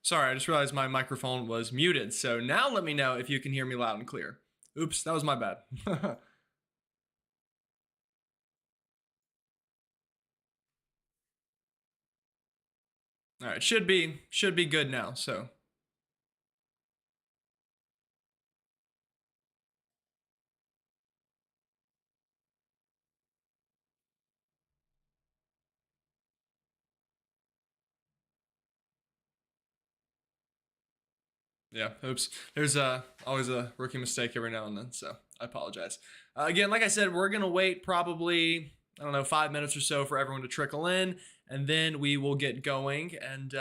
Sorry, I just realized my microphone was muted. So now let me know if you can hear me loud and clear. Oops, that was my bad. All right, should be good now. So yeah, oops. There's always a rookie mistake every now and then, so I apologize. Again, like I said, we're gonna wait probably, I don't know, 5 minutes or so for everyone to trickle in, and then we will get going. And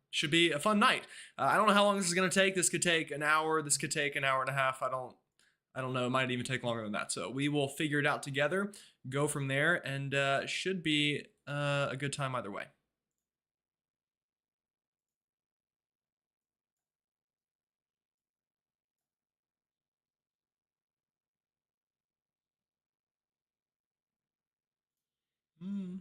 should be a fun night. I don't know how long this is gonna take. This could take an hour. This could take an hour and a half. I don't know. It might even take longer than that. So we will figure it out together, go from there, and should be a good time either way. Mm.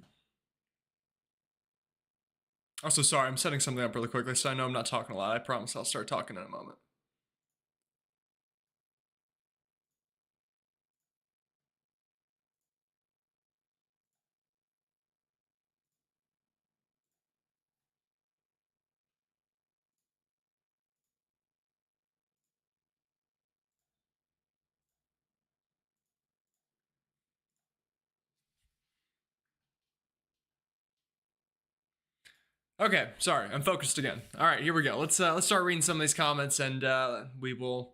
Also, sorry, I'm setting something up really quickly, so I know I'm not talking a lot. I promise I'll start talking in a moment. Okay, sorry, I'm focused again. All right, here we go. Let's start reading some of these comments, and we will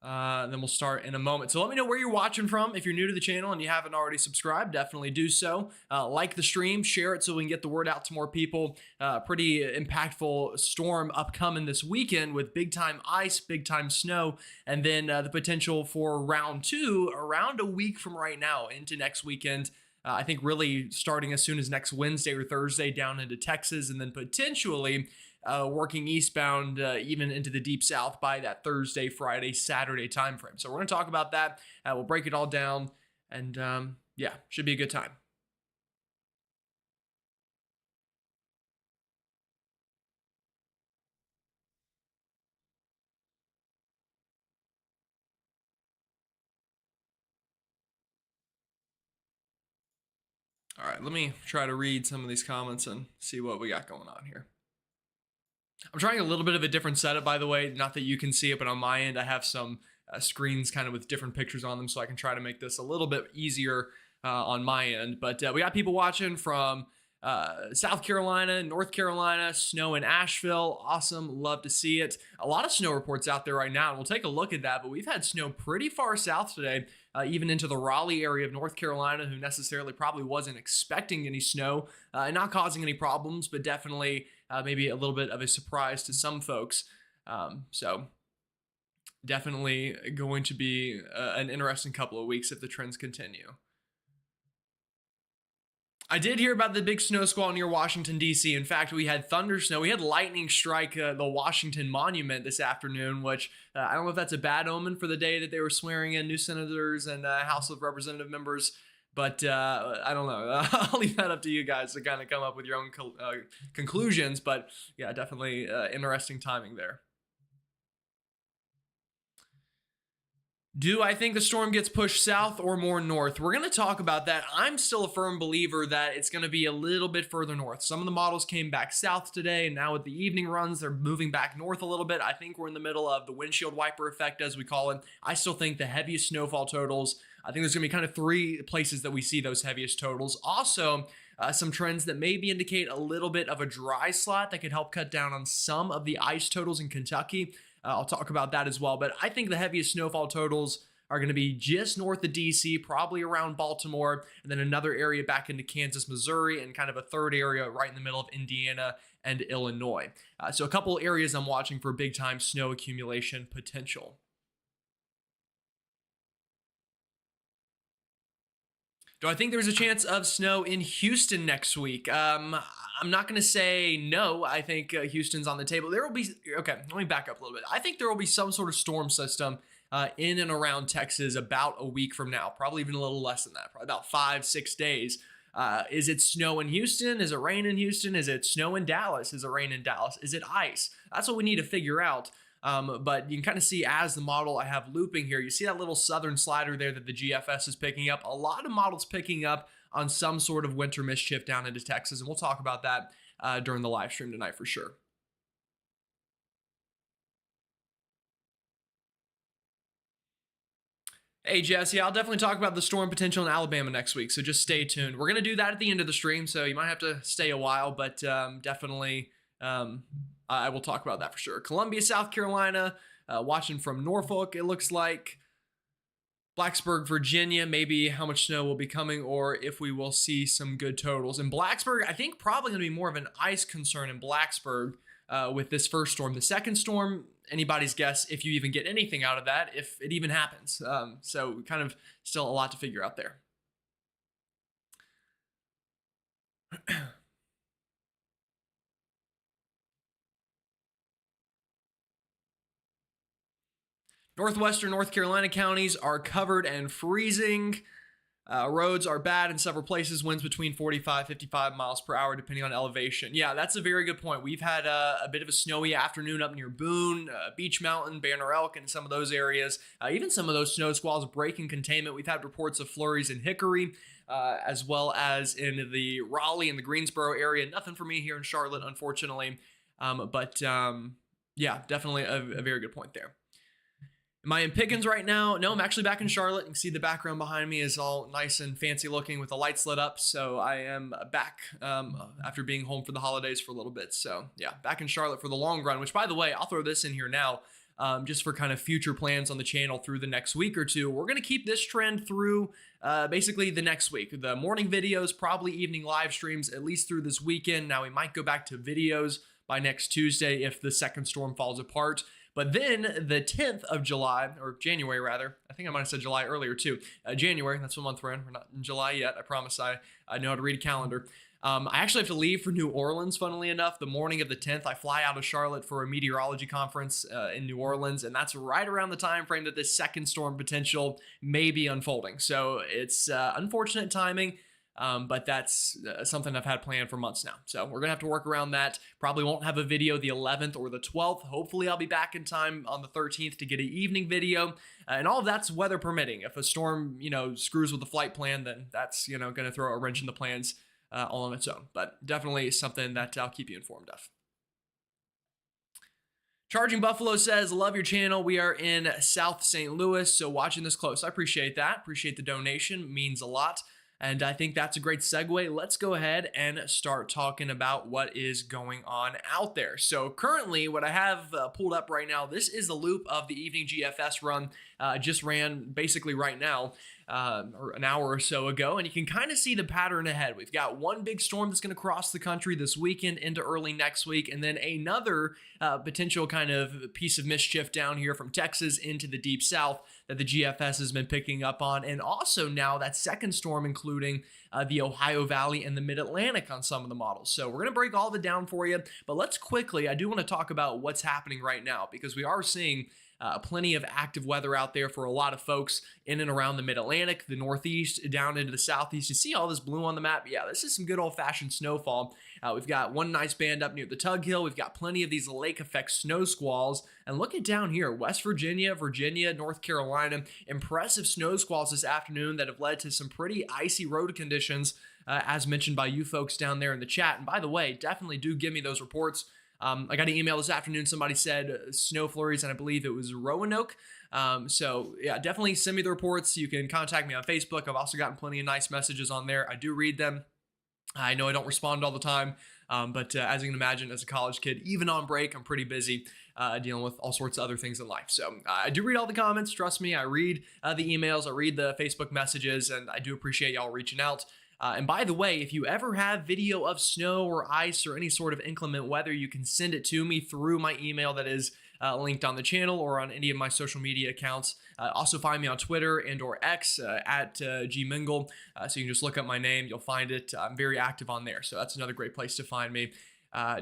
then we'll start in a moment. So let me know where you're watching from. If you're new to the channel and you haven't already subscribed, definitely do so. Like the stream, share it so we can get the word out to more people. Pretty impactful storm upcoming this weekend with big time ice, big time snow, and then the potential for round two around a week from right now into next weekend. I think really starting as soon as next Wednesday or Thursday down into Texas, and then potentially working eastbound even into the deep south by that Thursday, Friday, Saturday timeframe. So we're going to talk about that. We'll break it all down, and yeah, should be a good time. All right, let me try to read some of these comments and see what we got going on here. I'm trying a little bit of a different setup, by the way. Not that you can see it, but on my end, I have some screens kind of with different pictures on them, so I can try to make this a little bit easier on my end. But we got people watching from South Carolina, North Carolina, snow in Asheville. Awesome. Love to see it. A lot of snow reports out there right now, and we'll take a look at that. But we've had snow pretty far south today, even into the Raleigh area of North Carolina, who necessarily probably wasn't expecting any snow and not causing any problems, but definitely maybe a little bit of a surprise to some folks. So definitely going to be an interesting couple of weeks if the trends continue. I did hear about the big snow squall near Washington, D.C. In fact, we had thunder snow. We had lightning strike the Washington Monument this afternoon, which I don't know if that's a bad omen for the day that they were swearing in new senators and House of Representative members. But I don't know. I'll leave that up to you guys to kind of come up with your own conclusions. But yeah, definitely interesting timing there. Do I think the storm gets pushed south or more north? We're going to talk about that. I'm still a firm believer that it's going to be a little bit further north. Some of the models came back south today, and now with the evening runs, they're moving back north a little bit. I think we're in the middle of the windshield wiper effect, as we call it. I still think the heaviest snowfall totals, I think there's going to be kind of three places that we see those heaviest totals. Also, some trends that maybe indicate a little bit of a dry slot that could help cut down on some of the ice totals in Kentucky. I'll talk about that as well. But I think the heaviest snowfall totals are going to be just north of DC, probably around Baltimore, and then another area back into Kansas, Missouri, and kind of a third area right in the middle of Indiana and Illinois. So a couple areas I'm watching for big time snow accumulation potential. Do I think there's a chance of snow in Houston next week? I'm not going to say no. I think Houston's on the table. There will be, okay, let me back up a little bit. I think there will be some sort of storm system in and around Texas about a week from now, probably even a little less than that, probably about 5-6 days. Is it snow in Houston? Is it rain in Houston? Is it snow in Dallas? Is it rain in Dallas? Is it ice? That's what we need to figure out. But you can kind of see as the model I have looping here, you see that little southern slider there that the GFS is picking up. A lot of models picking up on some sort of winter mischief down into Texas, and we'll talk about that during the live stream tonight for sure. Hey, Jesse, I'll definitely talk about the storm potential in Alabama next week, so just stay tuned. We're going to do that at the end of the stream, so you might have to stay a while, but definitely I will talk about that for sure. Columbia, South Carolina, watching from Norfolk, it looks like. Blacksburg, Virginia, maybe how much snow will be coming or if we will see some good totals. In Blacksburg, I think probably going to be more of an ice concern in Blacksburg with this first storm. The second storm, anybody's guess if you even get anything out of that, if it even happens. So kind of still a lot to figure out there. Northwestern North Carolina counties are covered and freezing. Roads are bad in several places. Winds between 45, 55 miles per hour, depending on elevation. Yeah, that's a very good point. We've had a bit of a snowy afternoon up near Boone, Beach Mountain, Banner Elk, and some of those areas. Even some of those snow squalls breaking containment. We've had reports of flurries in Hickory, as well as in the Raleigh and the Greensboro area. Nothing for me here in Charlotte, unfortunately. Yeah, definitely a very good point there. Am I in Pickens right now? No, I'm actually back in Charlotte. You can see the background behind me is all nice and fancy looking with the lights lit up. So I am back after being home for the holidays for a little bit. So yeah, back in Charlotte for the long run, which by the way, I'll throw this in here now just for kind of future plans on the channel through the next week or two. We're going to keep this trend through basically the next week. The morning videos, probably evening live streams, at least through this weekend. Now we might go back to videos by next Tuesday if the second storm falls apart. But then the 10th of July, or January rather, I think I might have said July earlier too. January, that's what month we're in. We're not in July yet. I promise I know how to read a calendar. I actually have to leave for New Orleans, funnily enough. The morning of the 10th, I fly out of Charlotte for a meteorology conference in New Orleans, and that's right around the time frame that this second storm potential may be unfolding. So it's unfortunate timing. But that's something I've had planned for months now. So we're going to have to work around that. Probably won't have a video the 11th or the 12th. Hopefully I'll be back in time on the 13th to get an evening video. And all of that's weather permitting. If a storm, screws with the flight plan, then that's, going to throw a wrench in the plans all on its own. But definitely something that I'll keep you informed of. Charging Buffalo says, love your channel. We are in South St. Louis, so watching this close. I appreciate that. Appreciate the donation. Means a lot. And I think that's a great segue. Let's go ahead and start talking about what is going on out there. So currently, what I have pulled up right now, this is the loop of the evening GFS run. Just ran basically right now, or an hour or so ago, and you can kind of see the pattern ahead. We've got one big storm that's going to cross the country this weekend into early next week, and then another potential kind of piece of mischief down here from Texas into the deep south that the GFS has been picking up on, and also now that second storm including the Ohio Valley and the Mid-Atlantic on some of the models. So we're going to break all of it down for you, but let's quickly, I do want to talk about what's happening right now because we are seeing plenty of active weather out there for a lot of folks in and around the Mid-Atlantic, the Northeast, down into the Southeast. You see all this blue on the map? Yeah, this is some good old-fashioned snowfall. We've got one nice band up near the Tug Hill. We've got plenty of these lake effect snow squalls. And look at down here, West Virginia, North Carolina. Impressive snow squalls this afternoon that have led to some pretty icy road conditions, as mentioned by you folks down there in the chat. And by the way, definitely do give me those reports. I got an email this afternoon. Somebody said snow flurries, and I believe it was Roanoke. So yeah, definitely send me the reports. You can contact me on Facebook. I've also gotten plenty of nice messages on there. I do read them. I know I don't respond all the time, but as you can imagine, as a college kid, even on break, I'm pretty busy dealing with all sorts of other things in life. So I do read all the comments. Trust me, I read the emails, I read the Facebook messages, and I do appreciate y'all reaching out. And by the way, if you ever have video of snow or ice or any sort of inclement weather, you can send it to me through my email that is linked on the channel or on any of my social media accounts. Also find me on Twitter and or X at GMingle. So you can just look up my name. You'll find it. I'm very active on there. So that's another great place to find me.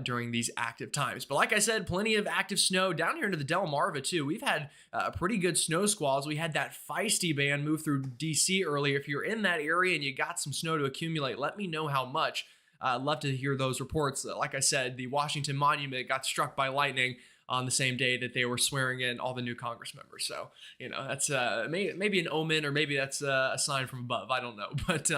during these active times. But like I said, plenty of active snow down here into the Delmarva too. We've had pretty good snow squalls. We had that feisty band move through DC earlier. If you're in that area and you got some snow to accumulate, let me know how much. I'd love to hear those reports. Like I said, the Washington Monument got struck by lightning on the same day that they were swearing in all the new Congress members. So, that's maybe an omen, or maybe that's a sign from above. I don't know. But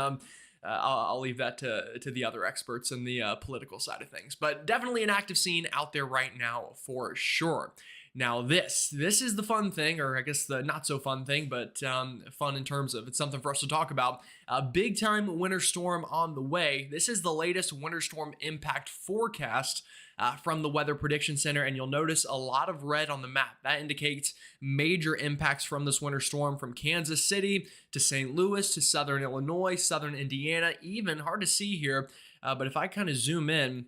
I'll leave that to the other experts in the political side of things. But definitely an active scene out there right now for sure. Now this is the fun thing, or I guess the not so fun thing, but fun in terms of it's something for us to talk about. A big time winter storm on the way. This is the latest winter storm impact forecast from the Weather Prediction Center, and you'll notice a lot of red on the map. That indicates major impacts from this winter storm from Kansas City to St. Louis to southern Illinois, southern Indiana, even hard to see here, but if I kind of zoom in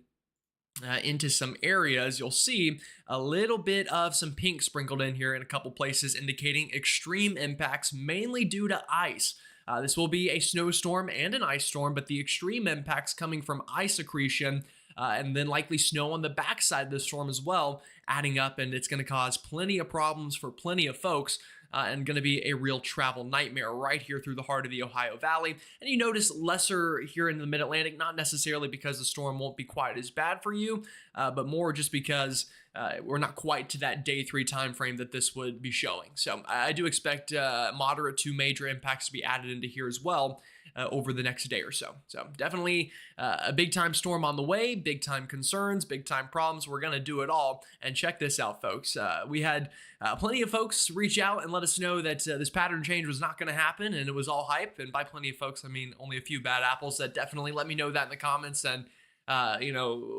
into some areas, you'll see a little bit of some pink sprinkled in here in a couple places, indicating extreme impacts, mainly due to ice. This will be a snowstorm and an ice storm, but the extreme impacts coming from ice accretion and then likely snow on the backside of the storm as well, adding up, and it's going to cause plenty of problems for plenty of folks. And going to be a real travel nightmare right here through the heart of the Ohio Valley. And you notice lesser here in the Mid-Atlantic, not necessarily because the storm won't be quite as bad for you, but more just because we're not quite to that day 3 time frame that this would be showing. So I do expect moderate to major impacts to be added into here as well over the next day or so. So definitely a big time storm on the way, big time concerns, big time problems. We're going to do it all. And check this out, folks. We had plenty of folks reach out and let us know that this pattern change was not going to happen and it was all hype. And by plenty of folks, I mean only a few bad apples that definitely let me know that in the comments and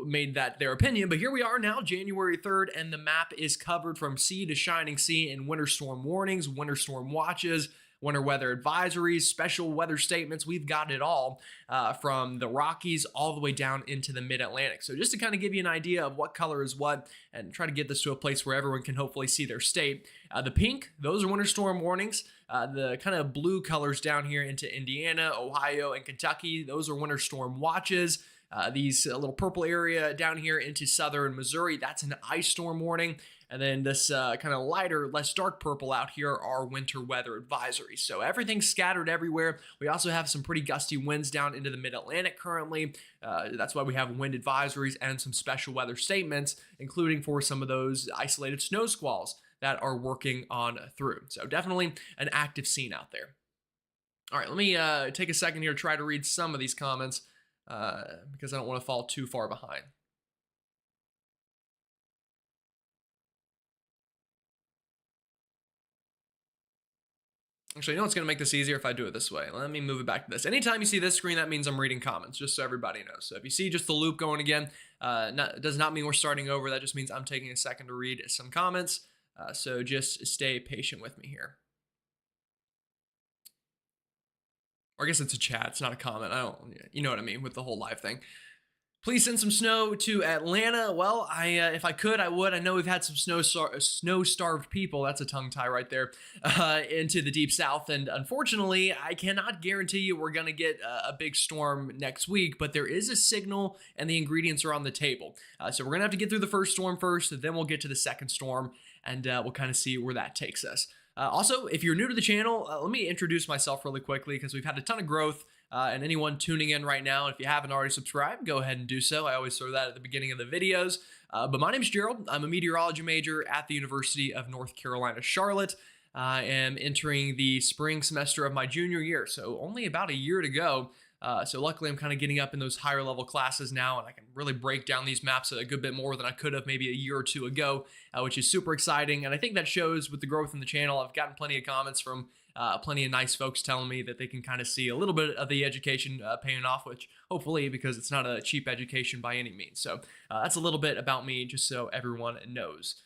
made that their opinion. But here we are now, January 3rd, and the map is covered from sea to shining sea in winter storm warnings, winter storm watches, winter weather advisories, special weather statements. We've got it all from the Rockies all the way down into the Mid-Atlantic. So just to kind of give you an idea of what color is what and try to get this to a place where everyone can hopefully see their state. The pink, those are winter storm warnings. The kind of blue colors down here into Indiana, Ohio, and Kentucky, those are winter storm watches. These little purple area down here into southern Missouri, that's an ice storm warning. And then this kind of lighter, less dark purple out here are winter weather advisories. So everything's scattered everywhere. We also have some pretty gusty winds down into the Mid-Atlantic currently. That's why we have wind advisories and some special weather statements, including for some of those isolated snow squalls that are working on through. So definitely an active scene out there. All right, let me take a second here to try to read some of these comments because I don't want to fall too far behind. Actually, you know what's going to make this easier if I do it this way? Let me move it back to this. Anytime you see this screen, that means I'm reading comments, just so everybody knows. So if you see just the loop going again, it does not mean we're starting over. That just means I'm taking a second to read some comments. So just stay patient with me here. Or I guess it's a chat. It's not a comment. You know what I mean with the whole live thing. Please send some snow to Atlanta. Well, if I could, I would. I know we've had some snow-starved people, that's a tongue tie right there, into the deep south. And unfortunately, I cannot guarantee you we're going to get a big storm next week, but there is a signal and the ingredients are on the table. So we're going to have to get through the first storm first, then we'll get to the second storm, and we'll kind of see where that takes us. Also, if you're new to the channel, let me introduce myself really quickly because we've had a ton of growth. And anyone tuning in right now, if you haven't already subscribed, go ahead and do so. I always throw that at the beginning of the videos. But my name is Gerald. I'm a meteorology major at the University of North Carolina, Charlotte. I am entering the spring semester of my junior year, so only about a year to go. So luckily, I'm kind of getting up in those higher level classes now, and I can really break down these maps a good bit more than I could have maybe a year or two ago, which is super exciting. And I think that shows with the growth in the channel. I've gotten plenty of comments from plenty of nice folks telling me that they can kind of see a little bit of the education paying off, which hopefully, because it's not a cheap education by any means. So that's a little bit about me, just so everyone knows.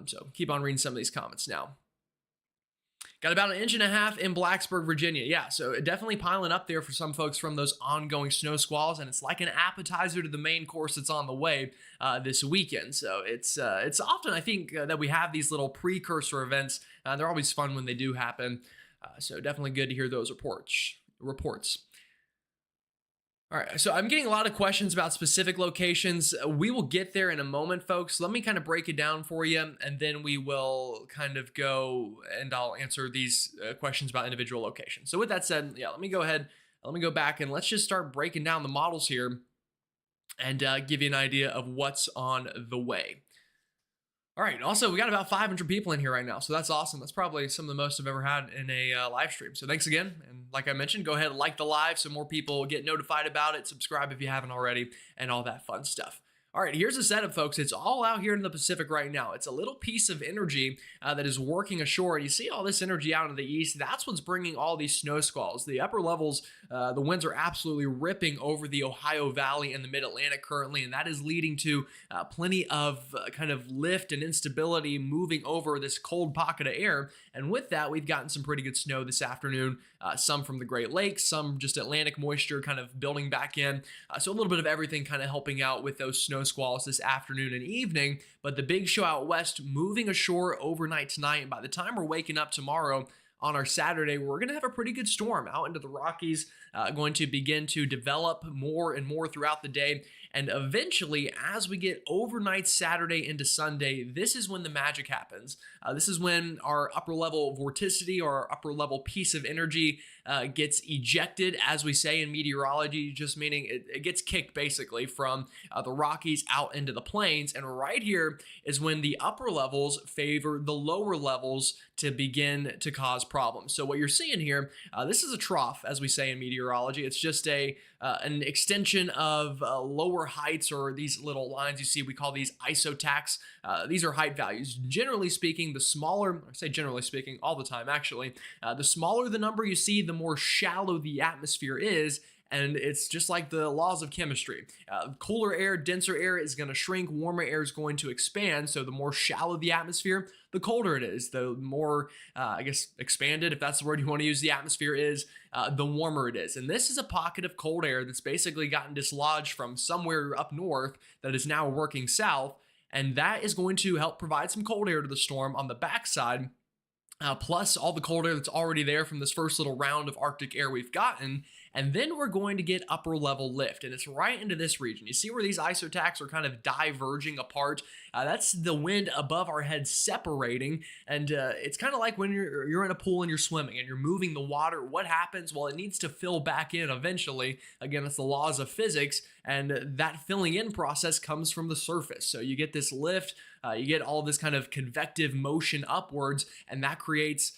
So keep on reading some of these comments now. Got about 1.5 inches in Blacksburg, Virginia. Yeah, so definitely piling up there for some folks from those ongoing snow squalls, and it's like an appetizer to the main course that's on the way this weekend. So it's often, I think, that we have these little precursor events. They're always fun when they do happen. So definitely good to hear those reports. All right, so I'm getting a lot of questions about specific locations. We will get there in a moment, folks. Let me kind of break it down for you, and then we will kind of go and I'll answer these questions about individual locations. So, with that said, yeah, let me go ahead, let me go back, and let's just start breaking down the models here and give you an idea of what's on the way. All right. Also, we got about 500 people in here right now, so that's awesome. That's probably some of the most I've ever had in a live stream. So thanks again, and like I mentioned, go ahead and like the live so more people get notified about it. Subscribe if you haven't already, and all that fun stuff. All right, here's the setup, folks. It's all out here in the Pacific right now. It's a little piece of energy that is working ashore. You see all this energy out in the east. That's what's bringing all these snow squalls. The upper levels, the winds are absolutely ripping over the Ohio Valley and the Mid-Atlantic currently, and that is leading to plenty of kind of lift and instability moving over this cold pocket of air. And with that, we've gotten some pretty good snow this afternoon, some from the Great Lakes, some just Atlantic moisture kind of building back in. So a little bit of everything kind of helping out with those snow squalls this afternoon and evening. But the big show out west moving ashore overnight tonight. And by the time we're waking up tomorrow, on our Saturday, we're going to have a pretty good storm out into the Rockies, going to begin to develop more and more throughout the day. And eventually, as we get overnight Saturday into Sunday, this is when the magic happens. This is when our upper level vorticity or our upper level piece of energy gets ejected, as we say in meteorology, just meaning it gets kicked basically from the Rockies out into the plains. And right here is when the upper levels favor the lower levels to begin to cause problems. So what you're seeing here, this is a trough, as we say in meteorology. It's just an extension of lower heights, or these little lines you see, we call these isotachs. These are height values. Generally speaking, the smaller, I say generally speaking all the time actually, the smaller the number you see, the more shallow the atmosphere is. And it's just like the laws of chemistry. Cooler air, denser air is going to shrink, warmer air is going to expand. So the more shallow the atmosphere, the colder it is. The more, I guess, expanded, if that's the word you want to use, the atmosphere is, the warmer it is. And this is a pocket of cold air that's basically gotten dislodged from somewhere up north that is now working south. And that is going to help provide some cold air to the storm on the backside. Plus all the cold air that's already there from this first little round of Arctic air we've gotten. And then we're going to get upper level lift, and it's right into this region. You see where these isotachs are kind of diverging apart? That's the wind above our head separating, and it's kind of like when you're in a pool and you're swimming and you're moving the water. What happens? Well, it needs to fill back in eventually. Again, it's the laws of physics, and that filling in process comes from the surface. So you get this lift, you get all this kind of convective motion upwards, and that creates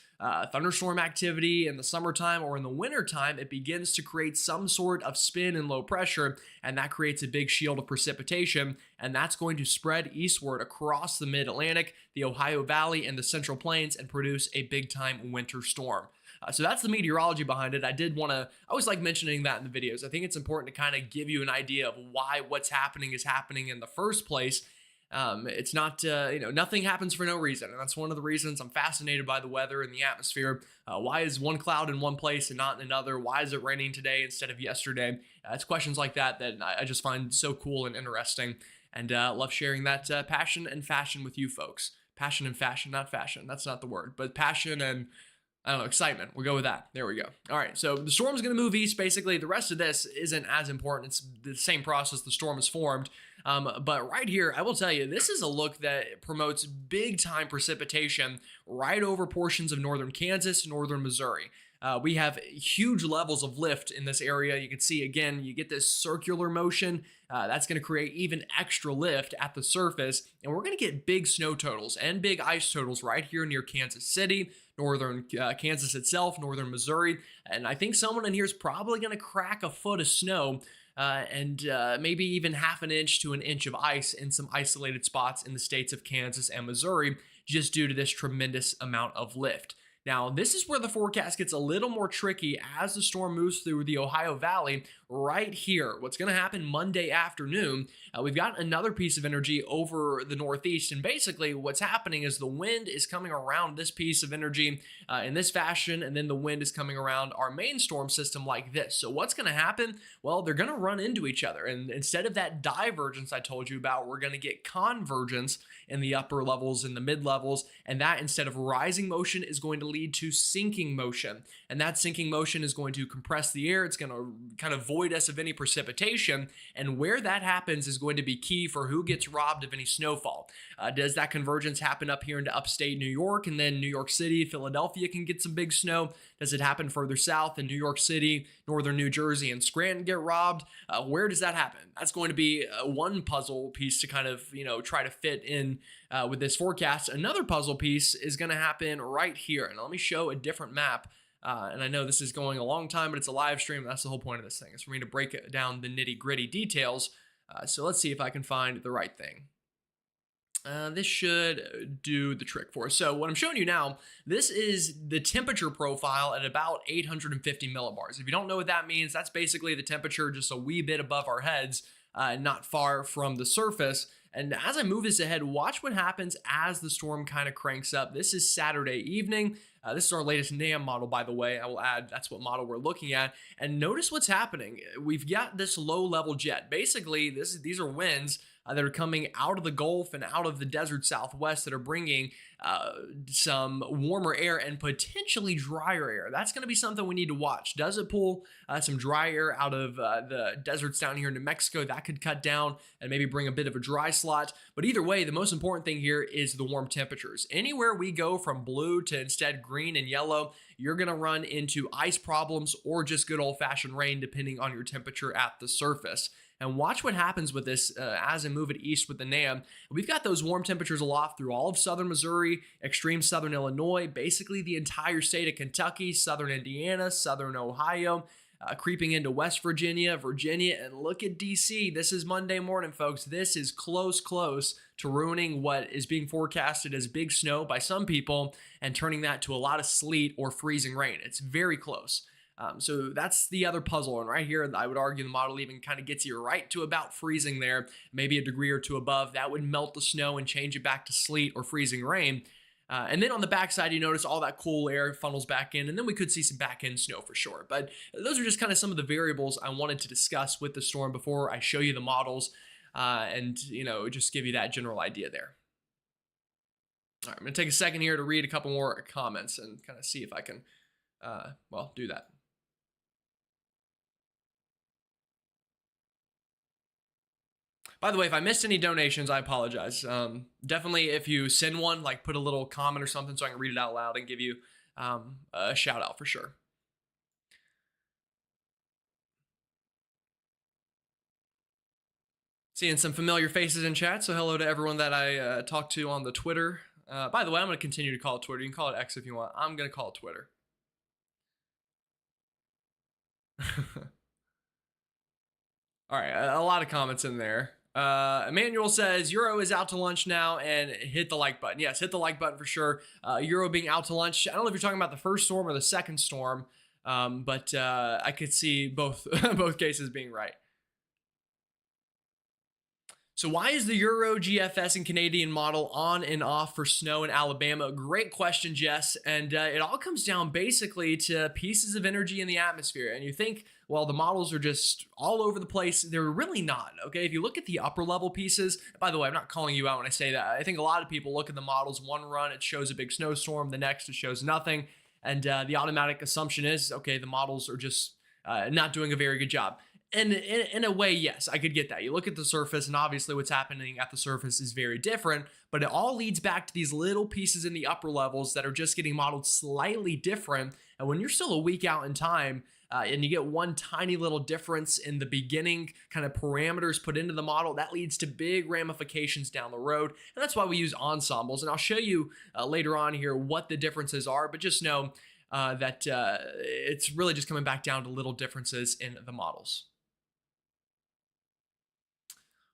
thunderstorm activity in the summertime, or in the wintertime, it begins to create some sort of spin and low pressure, and that creates a big shield of precipitation, and that's going to spread eastward across the Mid-Atlantic, the Ohio Valley, and the Central Plains, and produce a big-time winter storm. So that's the meteorology behind it. I always like mentioning that in the videos. I think it's important to kind of give you an idea of why what's happening is happening in the first place. It's not, nothing happens for no reason. And that's one of the reasons I'm fascinated by the weather and the atmosphere. Why is one cloud in one place and not in another? Why is it raining today instead of yesterday? It's questions like that I just find so cool and interesting, and love sharing that passion and fashion with you folks. Passion and fashion, not fashion. That's not the word, but passion and, I don't know, excitement. We'll go with that. There we go. All right, so the storm's going to move east. Basically, the rest of this isn't as important. It's the same process. The storm is formed. But right here, I will tell you, this is a look that promotes big-time precipitation right over portions of northern Kansas, northern Missouri. We have huge levels of lift in this area. You can see, again, you get this circular motion. That's going to create even extra lift at the surface. And we're going to get big snow totals and big ice totals right here near Kansas City, northern Kansas itself, northern Missouri. And I think someone in here is probably going to crack a foot of snow and maybe even half an inch to an inch of ice in some isolated spots in the states of Kansas and Missouri, just due to this tremendous amount of lift. Now, this is where the forecast gets a little more tricky as the storm moves through the Ohio Valley right here. What's going to happen Monday afternoon, we've got another piece of energy over the northeast, and basically what's happening is the wind is coming around this piece of energy in this fashion, and then the wind is coming around our main storm system like this. So what's going to happen? Well, they're going to run into each other, and instead of that divergence I told you about, we're going to get convergence in the upper levels and the mid levels, and that, instead of rising motion, is going to lead to sinking motion. And that sinking motion is going to compress the air. It's going to kind of void us of any precipitation. And where that happens is going to be key for who gets robbed of any snowfall. Does that convergence happen up here into upstate New York, and then New York City, Philadelphia can get some big snow? Does it happen further south in New York City, northern New Jersey, and Scranton get robbed? Where does that happen? That's going to be one puzzle piece to kind of, try to fit in with this forecast. Another puzzle piece is going to happen right here. And let me show a different map. And I know this is going a long time, but it's a live stream. That's the whole point of this thing, is for me to break down the nitty gritty details. So let's see if I can find the right thing. This should do the trick for us. So what I'm showing you now, this is the temperature profile at about 850 millibars. If you don't know what that means, that's basically the temperature just a wee bit above our heads, not far from the surface. And as I move this ahead, watch what happens as the storm kind of cranks up. This is Saturday evening. This is our latest NAM model, by the way. I will add that's what model we're looking at. And notice what's happening. We've got this low-level jet. Basically, these are winds that are coming out of the Gulf and out of the desert Southwest that are bringing some warmer air and potentially drier air. That's going to be something we need to watch. Does it pull some dry air out of the deserts down here in New Mexico? That could cut down and maybe bring a bit of a dry slot. But either way, the most important thing here is the warm temperatures. Anywhere we go from blue to instead green and yellow, you're going to run into ice problems or just good old-fashioned rain, depending on your temperature at the surface. And watch what happens with this as I move it east with the NAM. We've got those warm temperatures aloft through all of southern Missouri, extreme southern Illinois, basically the entire state of Kentucky, southern Indiana, southern Ohio, creeping into West Virginia, and look at DC. This is Monday morning, folks. This is close to ruining what is being forecasted as big snow by some people and turning that to a lot of sleet or freezing rain. It's very close. So that's the other puzzle. And right here, I would argue the model even kind of gets you right to about freezing there, maybe a degree or two above. That would melt the snow and change it back to sleet or freezing rain. And then on the backside, you notice all that cool air funnels back in, and then we could see some back end snow for sure. But those are just kind of some of the variables I wanted to discuss with the storm before I show you the models and, just give you that general idea there. All right, I'm going to take a second here to read a couple more comments and kind of see if I can, do that. By the way, if I missed any donations, I apologize. Definitely, if you send one, put a little comment or something so I can read it out loud and give you a shout out for sure. Seeing some familiar faces in chat, so hello to everyone that I talked to on the Twitter. By the way, I'm going to continue to call it Twitter. You can call it X if you want. I'm going to call it Twitter. All right, a lot of comments in there. Emmanuel says Euro is out to lunch now, and hit the like button. Yes, hit the like button for sure. Euro being out to lunch. I don't know if you're talking about the first storm or the second storm, but I could see both both cases being right. So why is the Euro, GFS, and Canadian model on and off for snow in Alabama? Great question, Jess. And it all comes down basically to pieces of energy in the atmosphere. And you think, well, the models are just all over the place. They're really not, okay? If you look at the upper level pieces, by the way, I'm not calling you out when I say that. I think a lot of people look at the models, one run, it shows a big snowstorm, the next it shows nothing. And the automatic assumption is, okay, the models are just not doing a very good job. And in a way, yes, I could get that. You look at the surface, and obviously what's happening at the surface is very different, but it all leads back to these little pieces in the upper levels that are just getting modeled slightly different. And when you're still a week out in time, and you get one tiny little difference in the beginning kind of parameters put into the model, that leads to big ramifications down the road. And that's why we use ensembles. And I'll show you later on here what the differences are, but just know that it's really just coming back down to little differences in the models.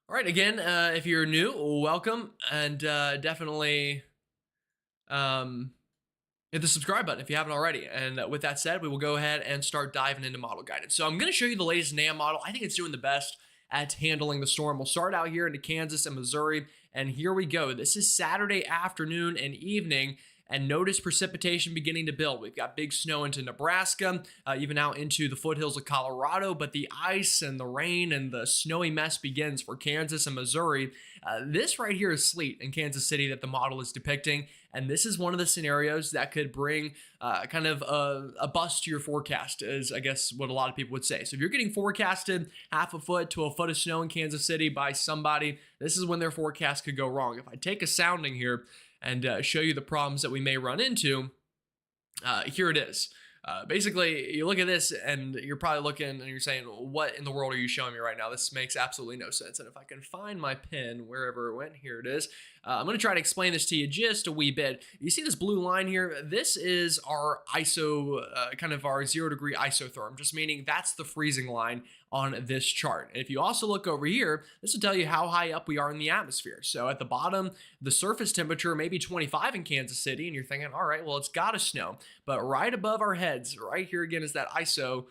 All right, again, if you're new, welcome, and definitely hit the subscribe button if you haven't already. And with that said, we will go ahead and start diving into model guidance. So I'm going to show you the latest NAM model. I think it's doing the best at handling the storm. We'll start out here into Kansas and Missouri, and here we go. This is Saturday afternoon and evening, and notice precipitation beginning to build. We've got big snow into Nebraska, even out into the foothills of Colorado, but the ice and the rain and the snowy mess begins for Kansas and Missouri. This right here is sleet in Kansas City that the model is depicting, and this is one of the scenarios that could bring kind of a bust to your forecast, is I guess what a lot of people would say. So if you're getting forecasted half a foot to a foot of snow in Kansas City by somebody, this is when their forecast could go wrong. If I take a sounding here and show you the problems that we may run into, here it is. Basically, you look at this and you're probably looking and you're saying, what in the world are you showing me right now? This makes absolutely no sense. And if I can find my pen wherever it went, here it is. I'm going to try to explain this to you just a wee bit. You see this blue line here? This is our ISO, kind of our 0 degree isotherm, just meaning that's the freezing line on this chart. And if you also look over here, this will tell you how high up we are in the atmosphere. So at the bottom, the surface temperature may be 25 in Kansas City, and you're thinking, all right, well, it's got to snow. But right above our heads, right here again, is that ISO,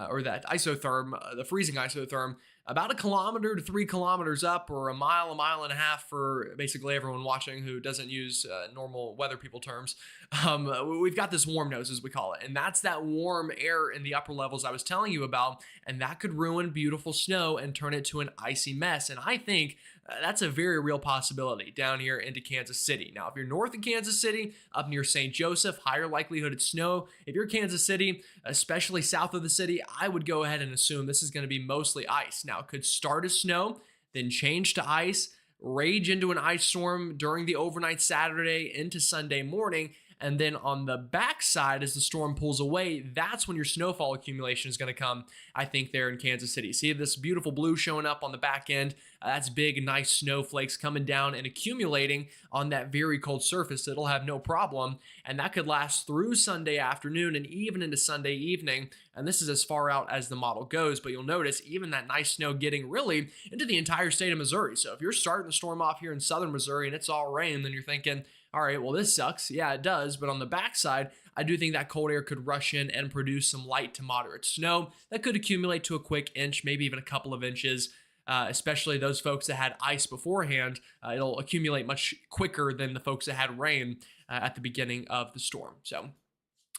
or that isotherm, the freezing isotherm, about 1 kilometer to 3 kilometers up, or a mile and a half for basically everyone watching who doesn't use normal weather people terms. We've got this warm nose, as we call it, and that's that warm air in the upper levels I was telling you about, and that could ruin beautiful snow and turn it to an icy mess. And I think that's a very real possibility down here into Kansas City. Now, if you're north of Kansas City, up near St. Joseph, higher likelihood of snow. If you're Kansas City, especially south of the city, I would go ahead and assume this is going to be mostly ice. Now, it could start as snow, then change to ice, rage into an ice storm during the overnight Saturday into Sunday morning. And then on the backside, as the storm pulls away, that's when your snowfall accumulation is going to come, I think, there in Kansas City. See this beautiful blue showing up on the back end? That's big, nice snowflakes coming down and accumulating on that very cold surface. It'll have no problem, and that could last through Sunday afternoon and even into Sunday evening. And this is as far out as the model goes, but you'll notice even that nice snow getting really into the entire state of Missouri. So if you're starting to storm off here in southern Missouri and it's all rain, then you're thinking, all right, well, this sucks. Yeah, it does. But on the backside, I do think that cold air could rush in and produce some light to moderate snow that could accumulate to a quick inch, maybe even a couple of inches, especially those folks that had ice beforehand. It'll accumulate much quicker than the folks that had rain at the beginning of the storm. So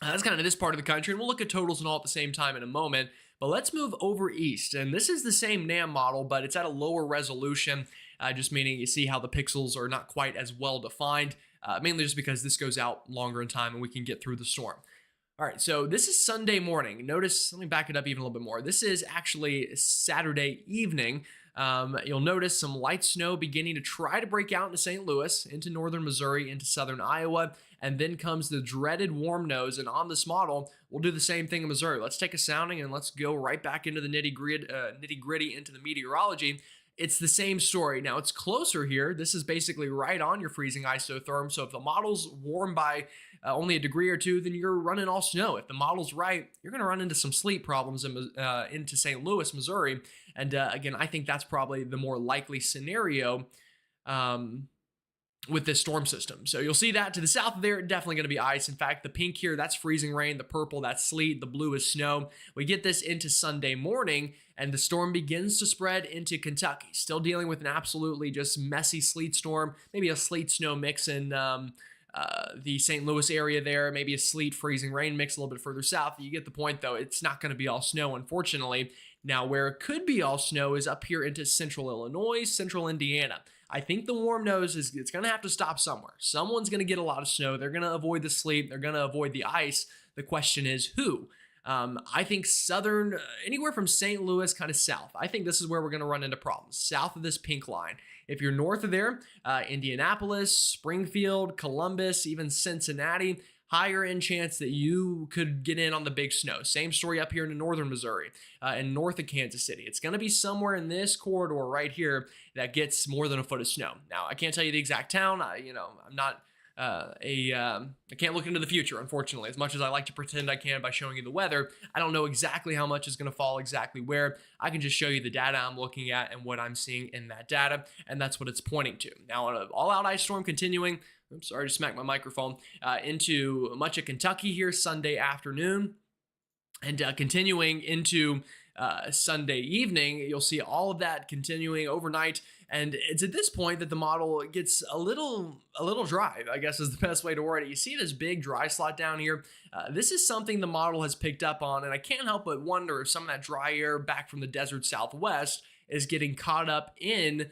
that's kind of this part of the country. And we'll look at totals and all at the same time in a moment. But let's move over east. And this is the same NAM model, but it's at a lower resolution, just meaning you see how the pixels are not quite as well defined. Mainly just because this goes out longer in time and we can get through the storm. All right, so this is Sunday morning. Notice, let me back it up even a little bit more. This is actually Saturday evening. You'll notice some light snow beginning to try to break out into St. Louis, into northern Missouri, into southern Iowa, and then comes the dreaded warm nose. And on this model, we'll do the same thing in Missouri. Let's take a sounding and let's go right back into the nitty-gritty into the meteorology. It's the same story. Now, it's closer here. This is basically right on your freezing isotherm. So if the model's warm by only a degree or two, then you're running all snow. If the model's right, you're going to run into some sleet problems into St. Louis, Missouri. And again, I think that's probably the more likely scenario with this storm system. So you'll see that to the south of there, definitely going to be ice. In fact, the pink here, that's freezing rain. The purple, that's sleet. The blue is snow. We get this into Sunday morning, and the storm begins to spread into Kentucky. Still dealing with an absolutely just messy sleet storm, maybe a sleet snow mix in the St. Louis area there, maybe a sleet freezing rain mix a little bit further south. You get the point, though. It's not going to be all snow, unfortunately. Now, where it could be all snow is up here into central Illinois, central Indiana. I think the warm nose it's going to have to stop somewhere. Someone's going to get a lot of snow. They're going to avoid the sleet. They're going to avoid the ice. The question is who? I think southern, anywhere from St. Louis kind of south. I think this is where we're going to run into problems, south of this pink line. If you're north of there, Indianapolis, Springfield, Columbus, even Cincinnati, higher in chance that you could get in on the big snow. Same story up here in northern Missouri and north of Kansas City. It's going to be somewhere in this corridor right here that gets more than a foot of snow. Now, I can't tell you the exact town. I'm not I can't look into the future, unfortunately. As much as I like to pretend I can by showing you the weather, I don't know exactly how much is going to fall exactly where. I can just show you the data I'm looking at and what I'm seeing in that data, and that's what it's pointing to. Now, on an all-out ice storm continuing, oops, sorry to smack my microphone, into much of Kentucky here Sunday afternoon, and continuing into Sunday evening. You'll see all of that continuing overnight. And it's at this point that the model gets a little dry, I guess is the best way to word it. You see this big dry slot down here. This is something the model has picked up on, and I can't help but wonder if some of that dry air back from the desert Southwest is getting caught up in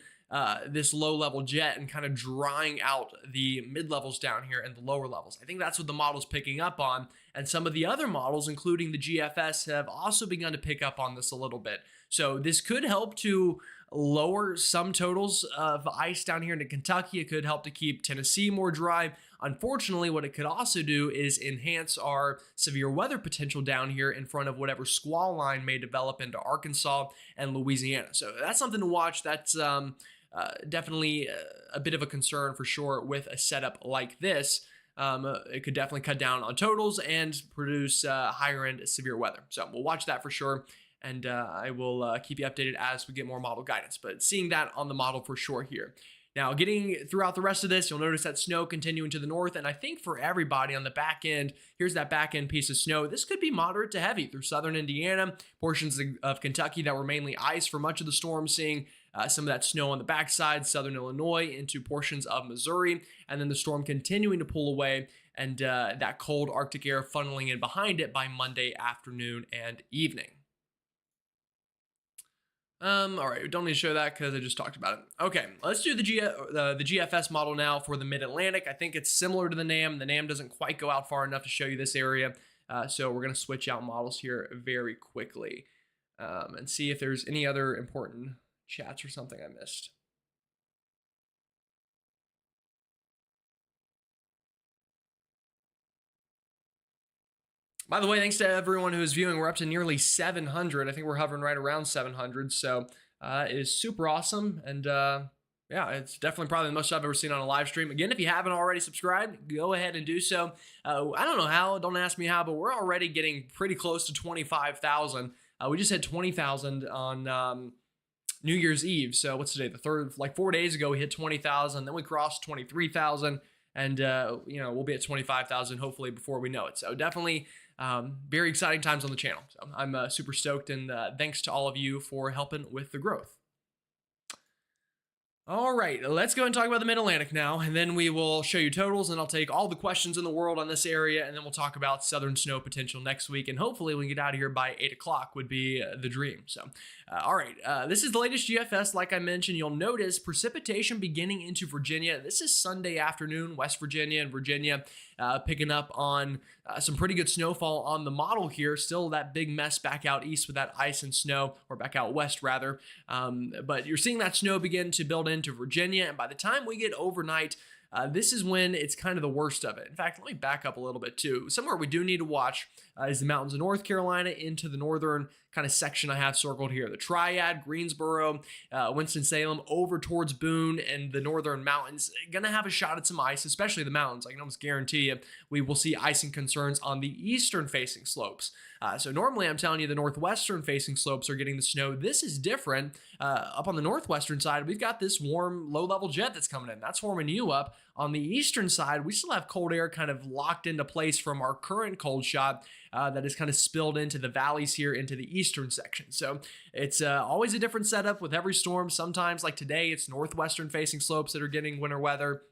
this low-level jet and kind of drying out the mid-levels down here and the lower levels. I think that's what the model's picking up on, and some of the other models, including the GFS, have also begun to pick up on this a little bit. So this could help to lower some totals of ice down here into Kentucky. It could help to keep Tennessee more dry. Unfortunately, what it could also do is enhance our severe weather potential down here in front of whatever squall line may develop into Arkansas and Louisiana. So that's something to watch. That's definitely a bit of a concern for sure with a setup like this. It could definitely cut down on totals and produce higher end severe weather. So we'll watch that for sure. And I will keep you updated as we get more model guidance, but seeing that on the model for sure here. Now, getting throughout the rest of this, you'll notice that snow continuing to the north, and I think for everybody on the back end, here's that back end piece of snow. This could be moderate to heavy through southern Indiana, portions of Kentucky that were mainly ice for much of the storm, seeing some of that snow on the backside, southern Illinois into portions of Missouri, and then the storm continuing to pull away, and that cold Arctic air funneling in behind it by Monday afternoon and evening. All right, we don't need to show that because I just talked about it. Okay, let's do the GFS model now for the Mid-Atlantic. I think it's similar to the NAM. The NAM doesn't quite go out far enough to show you this area, so we're going to switch out models here very quickly and see if there's any other important chats or something I missed. By the way, thanks to everyone who is viewing. We're up to nearly 700. I think we're hovering right around 700. So it is super awesome. And yeah, it's definitely probably the most I've ever seen on a live stream. Again, if you haven't already subscribed, go ahead and do so. I don't know how. Don't ask me how, but we're already getting pretty close to 25,000. We just had 20,000 on New Year's Eve. So what's today? The 3rd, like 4 days ago, we hit 20,000. Then we crossed 23,000. And, we'll be at 25,000 hopefully before we know it. So definitely very exciting times on the channel. So I'm super stoked, and thanks to all of you for helping with the growth. All right, let's go and talk about the Mid-Atlantic now, and then we will show you totals, and I'll take all the questions in the world on this area, and then we'll talk about southern snow potential next week, and hopefully we can get out of here by 8 o'clock would be the dream. So, all right, this is the latest GFS. Like I mentioned, you'll notice precipitation beginning into Virginia. This is Sunday afternoon, West Virginia and Virginia, picking up on some pretty good snowfall on the model here. Still that big mess back out east with that ice and snow, or back out west rather. But you're seeing that snow begin to build into Virginia, and by the time we get overnight, this is when it's kind of the worst of it. In fact, let me back up a little bit too. Somewhere we do need to watch is the mountains of North Carolina into the northern kind of section I have circled here. The Triad, Greensboro, Winston-Salem, over towards Boone and the northern mountains. Gonna have a shot at some ice, especially the mountains. I can almost guarantee you we will see icing concerns on the eastern facing slopes. So normally I'm telling you the northwestern facing slopes are getting the snow. This is different. Up on the northwestern side, we've got this warm low-level jet that's coming in. That's warming you up. On the eastern side, we still have cold air kind of locked into place from our current cold shot that is kind of spilled into the valleys here into the eastern section. So it's always a different setup with every storm. Sometimes, like today, it's northwestern facing slopes that are getting winter weather.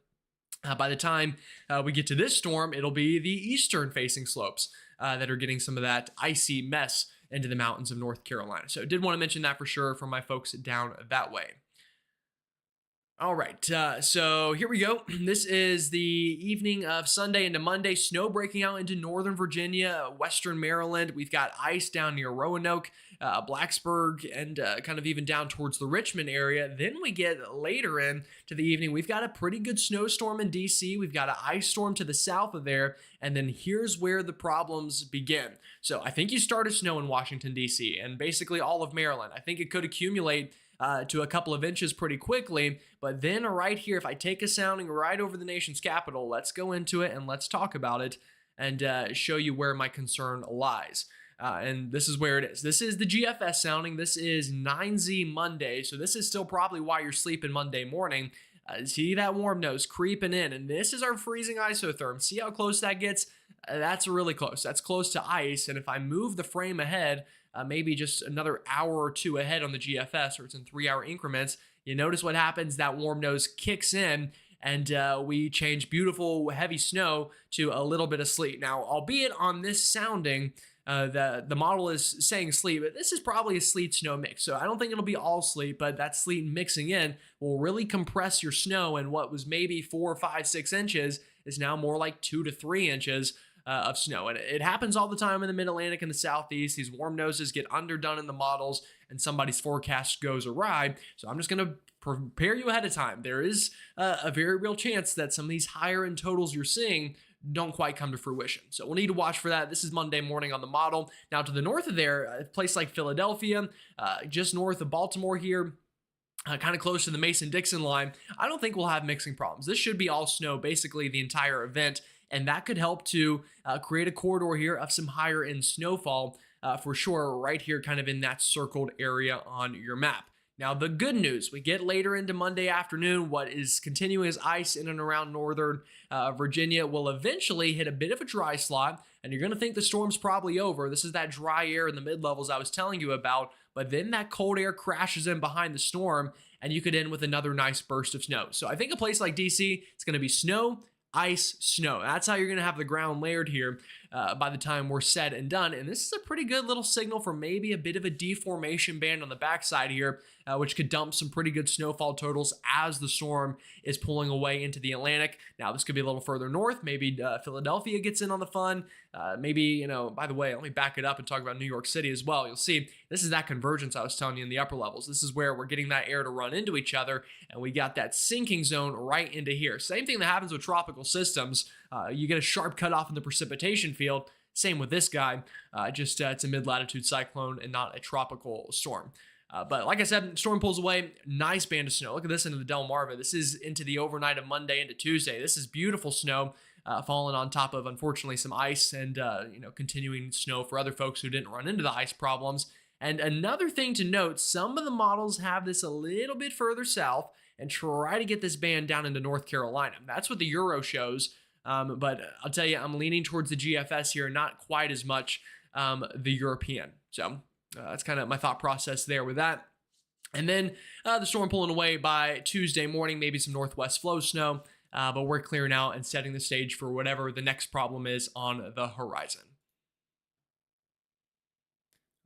By the time we get to this storm, it'll be the eastern facing slopes that are getting some of that icy mess into the mountains of North Carolina. So did want to mention that for sure for my folks down that way. All right, so here we go. This is the evening of Sunday into Monday. Snow breaking out into northern Virginia, western Maryland. We've got ice down near Roanoke, Blacksburg, and kind of even down towards the Richmond area. Then we get later in to the evening. We've got a pretty good snowstorm in D.C. We've got an ice storm to the south of there. And then here's where the problems begin. So I think you started snow in Washington, D.C. and basically all of Maryland. I think it could accumulate to a couple of inches pretty quickly. But then right here, if I take a sounding right over the nation's capital, let's go into it and let's talk about it and show you where my concern lies. And this is where it is. This is the GFS sounding. This is 9Z Monday. So this is still probably why you're sleeping Monday morning. See that warm nose creeping in. And this is our freezing isotherm. See how close that gets? That's really close. That's close to ice. And if I move the frame ahead, maybe just another hour or two ahead on the GFS, or it's in 3-hour increments, you notice what happens. That warm nose kicks in, and we change beautiful heavy snow to a little bit of sleet. Now, albeit on this sounding, the model is saying sleet, but this is probably a sleet snow mix. So I don't think it'll be all sleet, but that sleet mixing in will really compress your snow. And what was maybe 4, 5, 6 inches is now more like 2 to 3 inches of snow. And it happens all the time in the mid-Atlantic and the southeast. These warm noses get underdone in the models and somebody's forecast goes awry. So I'm just going to prepare you ahead of time. There is a very real chance that some of these higher end totals you're seeing don't quite come to fruition. So we'll need to watch for that. This is Monday morning on the model. Now to the north of there, a place like Philadelphia, just north of Baltimore here, kind of close to the Mason-Dixon line, I don't think we'll have mixing problems. This should be all snow basically the entire event, and that could help to create a corridor here of some higher end snowfall for sure, right here kind of in that circled area on your map. Now, the good news, we get later into Monday afternoon, what is continuing as ice in and around northern Virginia will eventually hit a bit of a dry slot, and you're going to think the storm's probably over. This is that dry air in the mid-levels I was telling you about, but then that cold air crashes in behind the storm, and you could end with another nice burst of snow. So I think a place like DC, it's going to be snow, ice, snow. That's how you're going to have the ground layered here by the time we're said and done. And this is a pretty good little signal for maybe a bit of a deformation band on the backside here, which could dump some pretty good snowfall totals as the storm is pulling away into the Atlantic. Now, this could be a little further north. Maybe Philadelphia gets in on the fun. Maybe, by the way, let me back it up and talk about New York City as well. You'll see this is that convergence I was telling you in the upper levels. This is where we're getting that air to run into each other, and we got that sinking zone right into here. Same thing that happens with tropical systems. You get a sharp cutoff in the precipitation field. Same with this guy. It's a mid-latitude cyclone and not a tropical storm. But like I said, storm pulls away, nice band of snow. Look at this into the Delmarva. This is into the overnight of Monday into Tuesday. This is beautiful snow falling on top of, unfortunately, some ice and, continuing snow for other folks who didn't run into the ice problems. And another thing to note, some of the models have this a little bit further south and try to get this band down into North Carolina. That's what the Euro shows. But I'll tell you, I'm leaning towards the GFS here, not quite as much the European. So that's kind of my thought process there with that. And then the storm pulling away by Tuesday morning, maybe some northwest flow snow, but we're clearing out and setting the stage for whatever the next problem is on the horizon.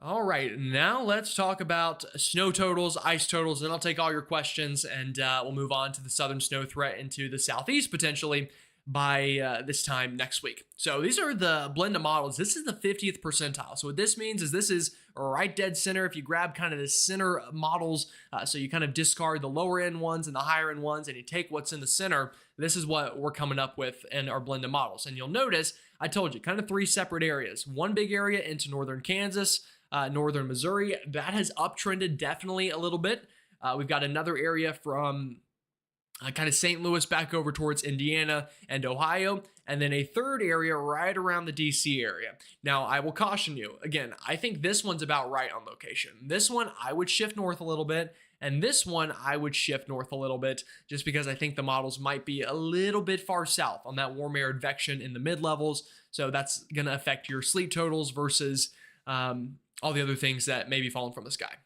All right, now let's talk about snow totals, ice totals, and I'll take all your questions, and we'll move on to the southern snow threat into the southeast potentially by this time next week. So these are the blend of models. This is the 50th percentile. So what this means is this is right dead center. If you grab kind of the center models, so you kind of discard the lower end ones and the higher end ones, and you take what's in the center, this is what we're coming up with in our blend of models. And you'll notice, I told you, kind of 3 separate areas. One big area into northern Kansas, northern Missouri. That has uptrended definitely a little bit. We've got another area from kind of St. Louis back over towards Indiana and Ohio, and then a third area right around the DC area. Now, I will caution you, again, I think this one's about right on location. This one, I would shift north a little bit, and this one, I would shift north a little bit, just because I think the models might be a little bit far south on that warm air advection in the mid-levels, so that's going to affect your sleet totals versus all the other things that may be falling from the sky.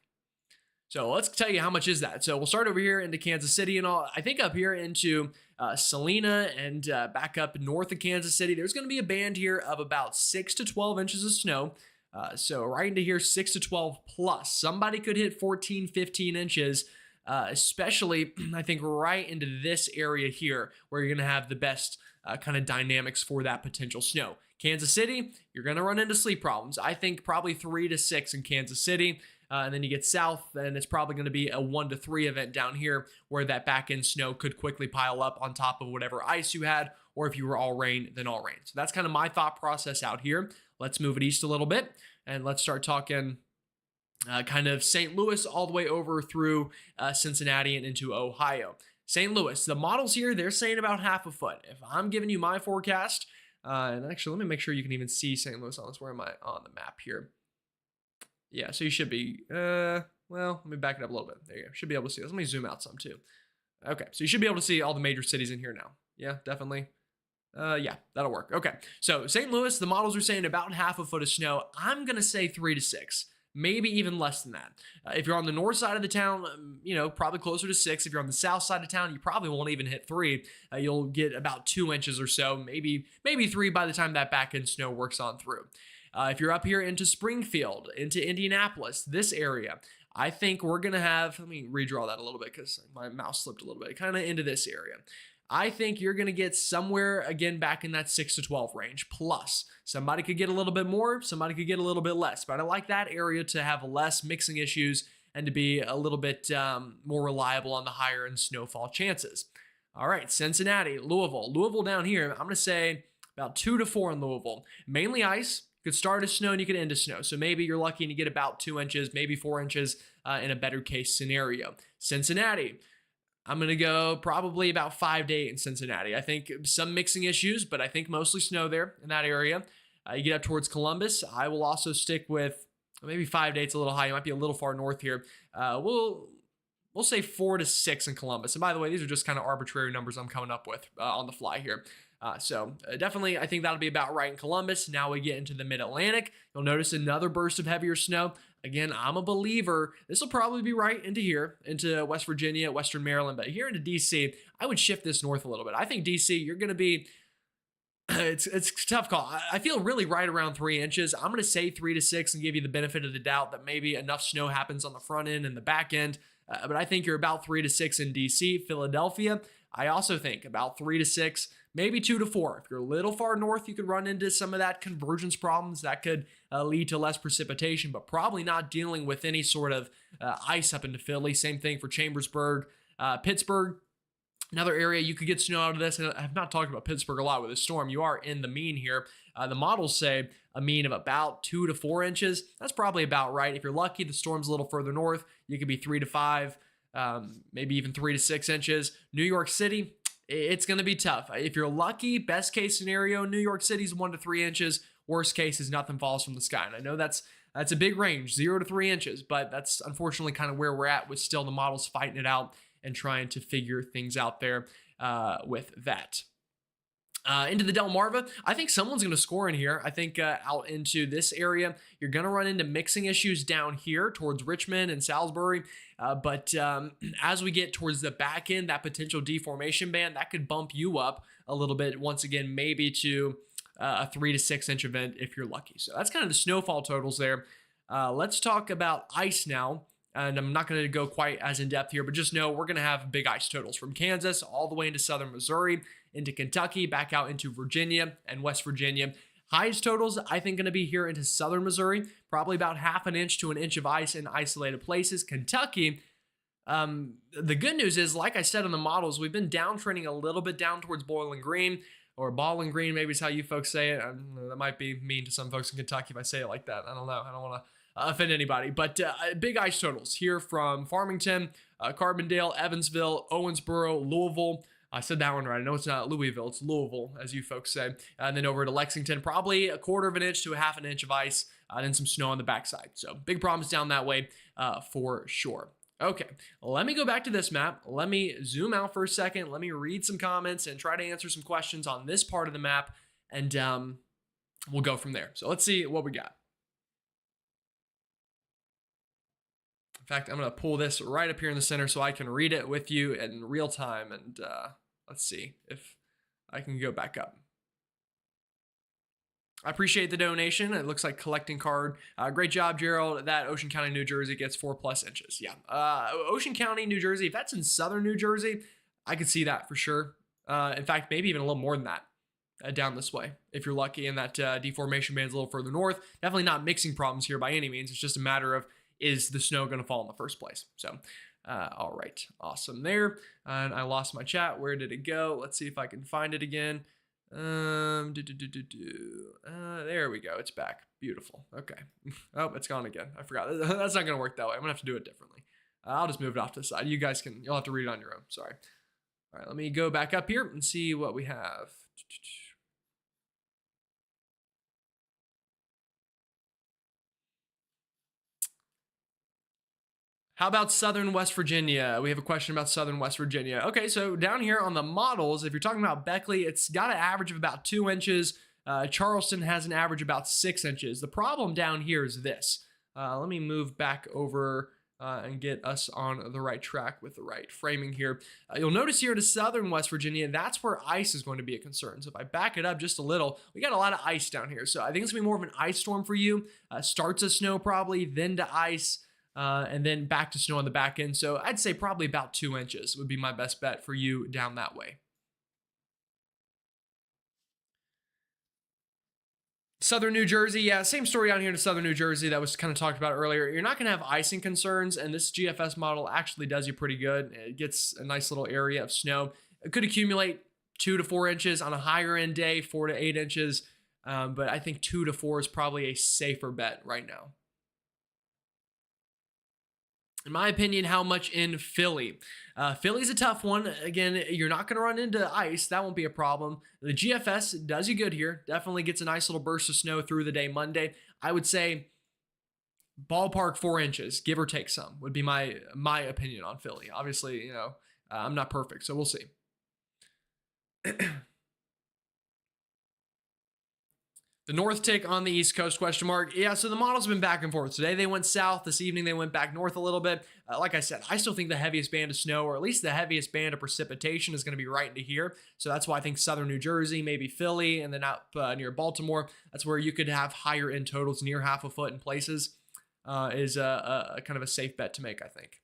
So let's tell you how much is that. So we'll start over here into Kansas City and all. I think up here into Salina and back up north of Kansas City, there's going to be a band here of about 6 to 12 inches of snow. So right into here, 6 to 12 plus. Somebody could hit 14, 15 inches, especially I think right into this area here where you're going to have the best kind of dynamics for that potential snow. Kansas City, you're going to run into sleep problems. I think probably 3 to 6 in Kansas City. And then you get south, and it's probably going to be a 1 to 3 event down here where that back end snow could quickly pile up on top of whatever ice you had, or if you were all rain, then all rain. So that's kind of my thought process out here. Let's move it east a little bit, and let's start talking kind of St. Louis all the way over through Cincinnati and into Ohio. St. Louis, the models here, they're saying about half a foot. If I'm giving you my forecast, and actually, let me make sure you can even see St. Louis on this. Where am I on the map here? Yeah, so you should be, well, let me back it up a little bit. There you go. Should be able to see this. Let me zoom out some too. Okay, so you should be able to see all the major cities in here now. Yeah, definitely. Yeah, that'll work. Okay, so St. Louis, the models are saying about half a foot of snow. I'm going to say 3 to 6. maybe even less than that. If you're on the north side of the town, probably closer to 6. If you're on the south side of town, you probably won't even hit 3. You'll get about 2 inches or so, maybe 3 by the time that back end snow works on through. If you're up here into Springfield, into Indianapolis, this area, I think we're going to have, let me redraw that a little bit because my mouse slipped a little bit, kind of into this area. I think you're going to get somewhere, again, back in that 6 to 12 range plus. Somebody could get a little bit more, somebody could get a little bit less, but I like that area to have less mixing issues and to be a little bit more reliable on the higher end snowfall chances. All right, Cincinnati, Louisville. Louisville down here, I'm going to say about 2 to 4 in Louisville. Mainly ice. You could start as snow and you could end as snow. So maybe you're lucky and you get about 2 inches, maybe 4 inches in a better case scenario. Cincinnati, I'm going to go probably about 5 to 8 in Cincinnati. I think some mixing issues, but I think mostly snow there in that area. You get up towards Columbus. I will also stick with maybe 5 to 8's a little high. You might be a little far north here. We'll say 4 to 6 in Columbus. And by the way, these are just kind of arbitrary numbers I'm coming up with on the fly here. So definitely, I think that'll be about right in Columbus. Now we get into the mid-Atlantic. You'll notice another burst of heavier snow. Again, I'm a believer. This will probably be right into here, into West Virginia, Western Maryland. But here into D.C., I would shift this north a little bit. I think D.C., you're going to be, it's a tough call. I feel really right around 3 inches. I'm going to say 3 to 6 and give you the benefit of the doubt that maybe enough snow happens on the front end and the back end. But I think you're about 3 to 6 in D.C. Philadelphia, I also think about 3 to 6, maybe 2 to 4. If you're a little far north, you could run into some of that convergence problems that could lead to less precipitation, but probably not dealing with any sort of ice up into Philly. Same thing for Chambersburg, Pittsburgh. Another area you could get snow out of this, and I have not talked about Pittsburgh a lot with this storm. You are in the mean here. The models say a mean of about 2 to 4 inches. That's probably about right. If you're lucky, the storm's a little further north. You could be 3 to 5, maybe even 3 to 6 inches. New York City, it's going to be tough. If you're lucky, best case scenario, New York City's 1 to 3 inches. Worst case is nothing falls from the sky. And I know that's a big range, 0 to 3 inches, but that's unfortunately kind of where we're at with still the models fighting it out and trying to figure things out there with that. Into the Delmarva, I think someone's going to score in here. I think out into this area, you're going to run into mixing issues down here towards Richmond and Salisbury. But as we get towards the back end, that potential deformation band, that could bump you up a little bit. Once again, maybe to a 3 to 6 inch event if you're lucky. So that's kind of the snowfall totals there. Let's talk about ice now. And I'm not going to go quite as in depth here, but just know we're going to have big ice totals from Kansas all the way into southern Missouri, into Kentucky, back out into Virginia and West Virginia. Highest totals, I think, going to be here into southern Missouri, probably about 1/2 inch to 1 inch of ice in isolated places. Kentucky, the good news is, like I said on the models, we've been downtrending a little bit down towards Bowling Green, or Bowling Green, maybe is how you folks say it. That might be mean to some folks in Kentucky if I say it like that. I don't know. I don't want to offend anybody, but big ice totals here from Farmington, Carbondale, Evansville, Owensboro, Louisville. I said that one right. I know it's not Louisville, it's Louisville, as you folks say. And then over to Lexington, probably 1/4 inch to 1/2 inch of ice, and then some snow on the backside. So big problems down that way for sure. Okay, let me go back to this map. Let me zoom out for a second. Let me read some comments and try to answer some questions on this part of the map, and we'll go from there. So let's see what we got. In fact, I'm going to pull this right up here in the center so I can read it with you in real time. And let's see if I can go back up. I appreciate the donation. It looks like collecting card. Great job, Gerald. That Ocean County, New Jersey gets 4+ inches. Yeah. Ocean County, New Jersey, if that's in southern New Jersey, I could see that for sure. In fact, maybe even a little more than that. Down this way, if you're lucky, and that deformation band's a little further north. Definitely not mixing problems here by any means. It's just a matter of, is the snow going to fall in the first place? So, all right, awesome there. And I lost my chat. Where did it go? Let's see if I can find it again. There we go. It's back. Beautiful. Okay. Oh, it's gone again. I forgot. That's not going to work that way. I'm going to have to do it differently. I'll just move it off to the side. You guys you'll have to read it on your own. Sorry. All right, let me go back up here and see what we have. How about southern West Virginia? We have a question about southern West Virginia. Okay, so down here on the models, if you're talking about Beckley, it's got an average of about 2 inches. Charleston has an average about 6 inches. The problem down here is this. Let me move back over and get us on the right track with the right framing here. You'll notice here to southern West Virginia, that's where ice is going to be a concern. So if I back it up just a little, we got a lot of ice down here. So I think it's going to be more of an ice storm for you. Starts as snow probably, then to ice, and then back to snow on the back end. So I'd say probably about 2 inches would be my best bet for you down that way. Southern New Jersey, yeah, same story down here to southern New Jersey that was kind of talked about earlier. You're not going to have icing concerns, and this GFS model actually does you pretty good. It gets a nice little area of snow. It could accumulate 2 to 4 inches on a higher end day, 4 to 8 inches, but I think 2 to 4 is probably a safer bet right now. In my opinion, how much in Philly? Philly's a tough one. Again, you're not going to run into ice. That won't be a problem. The GFS does you good here. Definitely gets a nice little burst of snow through the day Monday. I would say ballpark 4 inches, give or take some, would be my opinion on Philly. Obviously, I'm not perfect, so we'll see. The north tick on the East Coast, question mark. Yeah, so the models have been back and forth. Today they went south. This evening they went back north a little bit. Like I said, I still think the heaviest band of snow, or at least the heaviest band of precipitation, is going to be right into here. So that's why I think southern New Jersey, maybe Philly, and then up near Baltimore, that's where you could have higher end totals, near half a foot in places, is a kind of a safe bet to make, I think.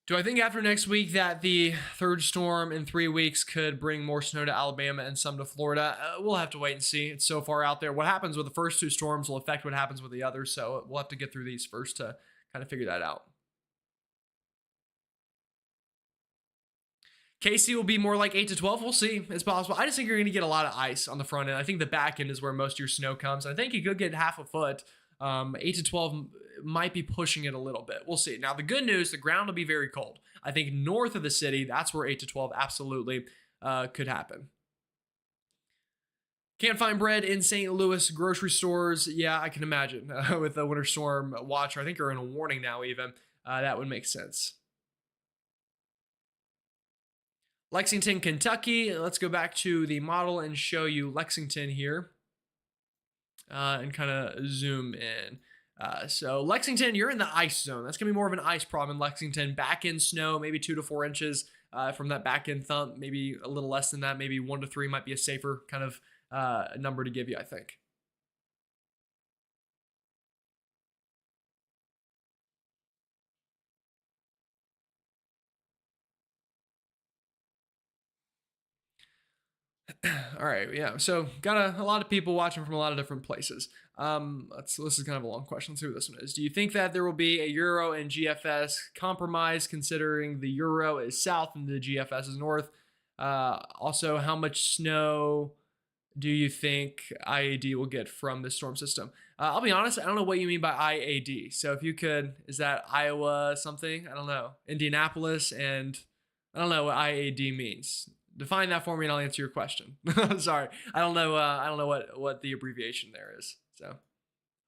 Do I think after next week that the third storm in 3 weeks could bring more snow to Alabama and some to Florida? We'll have to wait and see. It's so far out there. What happens with the first 2 storms will affect what happens with the others. So we'll have to get through these first to kind of figure that out. KC will be more like 8 to 12. We'll see. It's possible. I just think you're going to get a lot of ice on the front end. I think the back end is where most of your snow comes. I think you could get half a foot. 8 to 12 might be pushing it a little bit. We'll see. Now, the good news, the ground will be very cold. I think north of the city, that's where 8 to 12 absolutely could happen. Can't find bread in St. Louis grocery stores. Yeah, I can imagine. With the winter storm watch, I think you're in a warning now even. That would make sense. Lexington, Kentucky. Let's go back to the model and show you Lexington here. And kind of zoom in. So Lexington, you're in the ice zone. That's going to be more of an ice problem in Lexington. Back end snow, maybe 2 to 4 inches from that back end thump. Maybe a little less than that. Maybe 1 to 3 might be a safer kind of number to give you, I think. All right, yeah. So got a lot of people watching from a lot of different places. This is kind of a long question. Let's see what this one is. Do you think that there will be a Euro and GFS compromise, considering the Euro is south and the GFS is north? Also, how much snow do you think IAD will get from this storm system? I'll be honest, I don't know what you mean by IAD. So if you could, is that Iowa something? I don't know. Indianapolis, and I don't know what IAD means. Define that for me and I'll answer your question. Sorry. I don't know what the abbreviation there is. So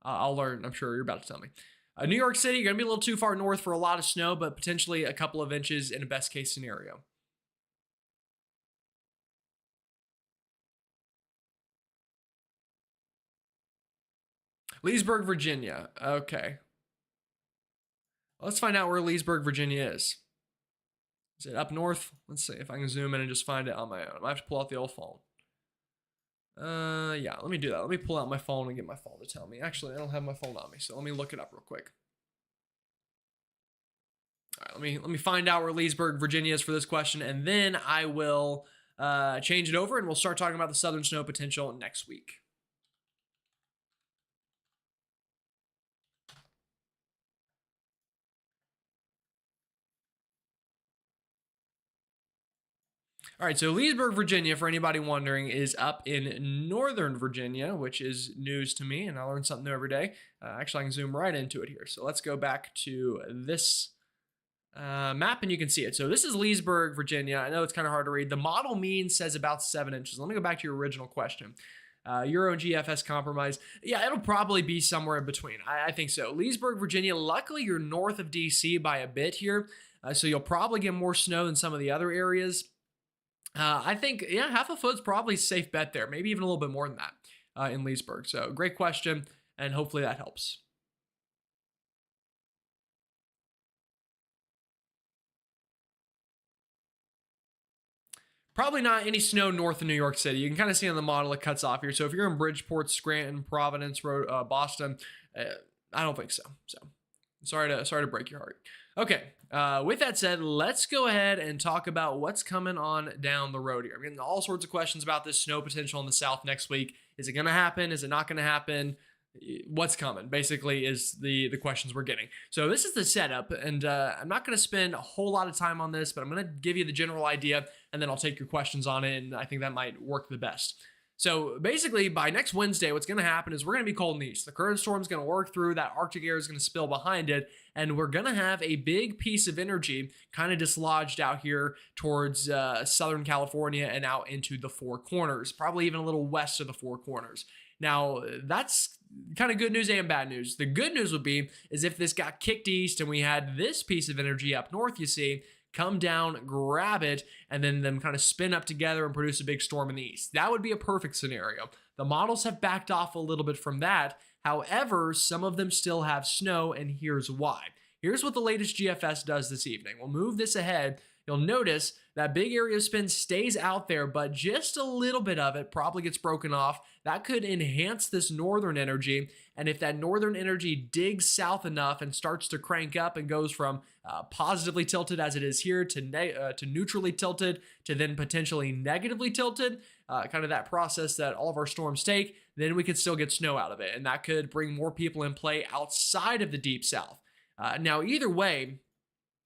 I'll learn. I'm sure you're about to tell me. New York City, you're going to be a little too far north for a lot of snow, but potentially a couple of inches in a best case scenario. Leesburg, Virginia. Okay. Let's find out where Leesburg, Virginia is. Is it up north? Let's see if I can zoom in and just find it on my own. I might have to pull out the old phone. Yeah, let me do that. Let me pull out my phone and get my phone to tell me. Actually, I don't have my phone on me, so let me look it up real quick. All right, let me find out where Leesburg, Virginia is for this question, and then I will change it over, and we'll start talking about the southern snow potential next week. All right, so Leesburg, Virginia, for anybody wondering, is up in northern Virginia, which is news to me, and I learn something new every day. Actually, I can zoom right into it here. So let's go back to this map, and you can see it. So this is Leesburg, Virginia. I know it's kind of hard to read. The model mean says about 7 inches. Let me go back to your original question. Euro and GFS compromise. Yeah, it'll probably be somewhere in between. I think so. Leesburg, Virginia, luckily you're north of DC by a bit here. So you'll probably get more snow than some of the other areas. I think, yeah, half a foot's probably a safe bet there, maybe even a little bit more than that in Leesburg. So great question, and hopefully that helps. Probably not any snow north of New York City. You can kind of see on the model it cuts off here. So if you're in Bridgeport, Scranton, Providence, Boston, uh, I don't think so. So sorry to break your heart. Okay. With that said, let's go ahead and talk about what's coming on down the road here. I'm getting all sorts of questions about this snow potential in the South next week. Is it going to happen? Is it not going to happen? What's coming basically is the questions we're getting. So this is the setup, and I'm not going to spend a whole lot of time on this, but I'm going to give you the general idea, and then I'll take your questions on it, and I think that might work the best. So basically, by next Wednesday, what's going to happen is we're going to be cold in the east. The current storm is going to work through, that Arctic air is going to spill behind it, and we're going to have a big piece of energy kind of dislodged out here towards Southern California and out into the Four Corners, probably even a little west of the Four Corners. Now, that's kind of good news and bad news. The good news would be is if this got kicked east and we had this piece of energy up north, you see, come down, grab it, and then them kind of spin up together and produce a big storm in the east. That would be a perfect scenario. The models have backed off a little bit from that. However, some of them still have snow, and here's why. Here's what the latest GFS does this evening. We'll move this ahead. You'll notice that big area of spin stays out there, but just a little bit of it probably gets broken off. That could enhance this northern energy, and if that northern energy digs south enough and starts to crank up and goes from positively tilted as it is here to neutrally tilted to then potentially negatively tilted, kind of that process that all of our storms take, then we could still get snow out of it, and that could bring more people in play outside of the deep south. Now, either way,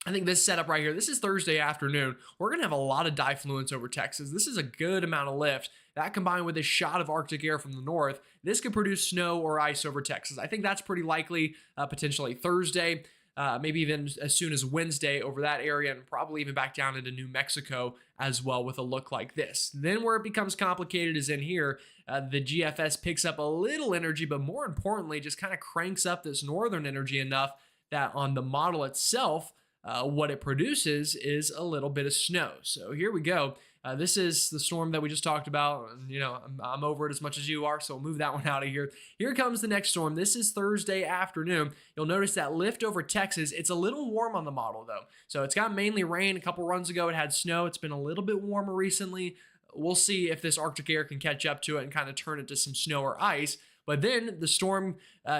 I think this setup right here, this is Thursday afternoon. We're going to have a lot of diffluence over Texas. This is a good amount of lift. That combined with a shot of Arctic air from the north, this could produce snow or ice over Texas. I think that's pretty likely, potentially Thursday, maybe even as soon as Wednesday over that area, and probably even back down into New Mexico as well with a look like this. Then where it becomes complicated is in here. The GFS picks up a little energy, but more importantly, just kind of cranks up this northern energy enough that on the model itself, what it produces is a little bit of snow. So here we go. This is the storm that we just talked about. You know, I'm over it as much as you are, so we'll move that one out of here. Here comes the next storm. This is Thursday afternoon. You'll notice that lift over Texas. It's a little warm on the model, though. So it's got mainly rain. A couple runs ago, it had snow. It's been a little bit warmer recently. We'll see if this Arctic air can catch up to it and kind of turn it to some snow or ice. But then the storm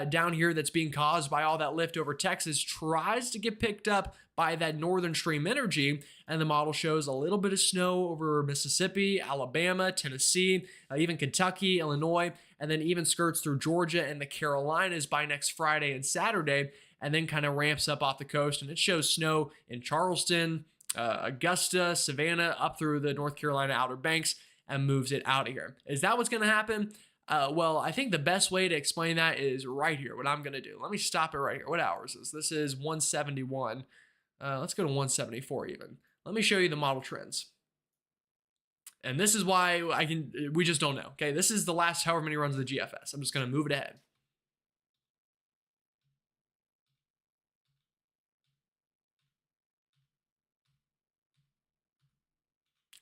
down here that's being caused by all that lift over Texas tries to get picked up by that northern stream energy, and the model shows a little bit of snow over Mississippi, Alabama, Tennessee, even Kentucky, Illinois, and then even skirts through Georgia and the Carolinas by next Friday and Saturday, and then kind of ramps up off the coast, and it shows snow in Charleston, Augusta, Savannah, up through the North Carolina Outer Banks, and moves it out of here. Is that what's going to happen? Well, I think the best way to explain that is right here, what I'm going to do. Let me stop it right here. What hour is this? This is 171. Let's go to 174 even. Let me show you the model trends. And this is why we just don't know. Okay, this is the last however many runs of the GFS. I'm just going to move it ahead.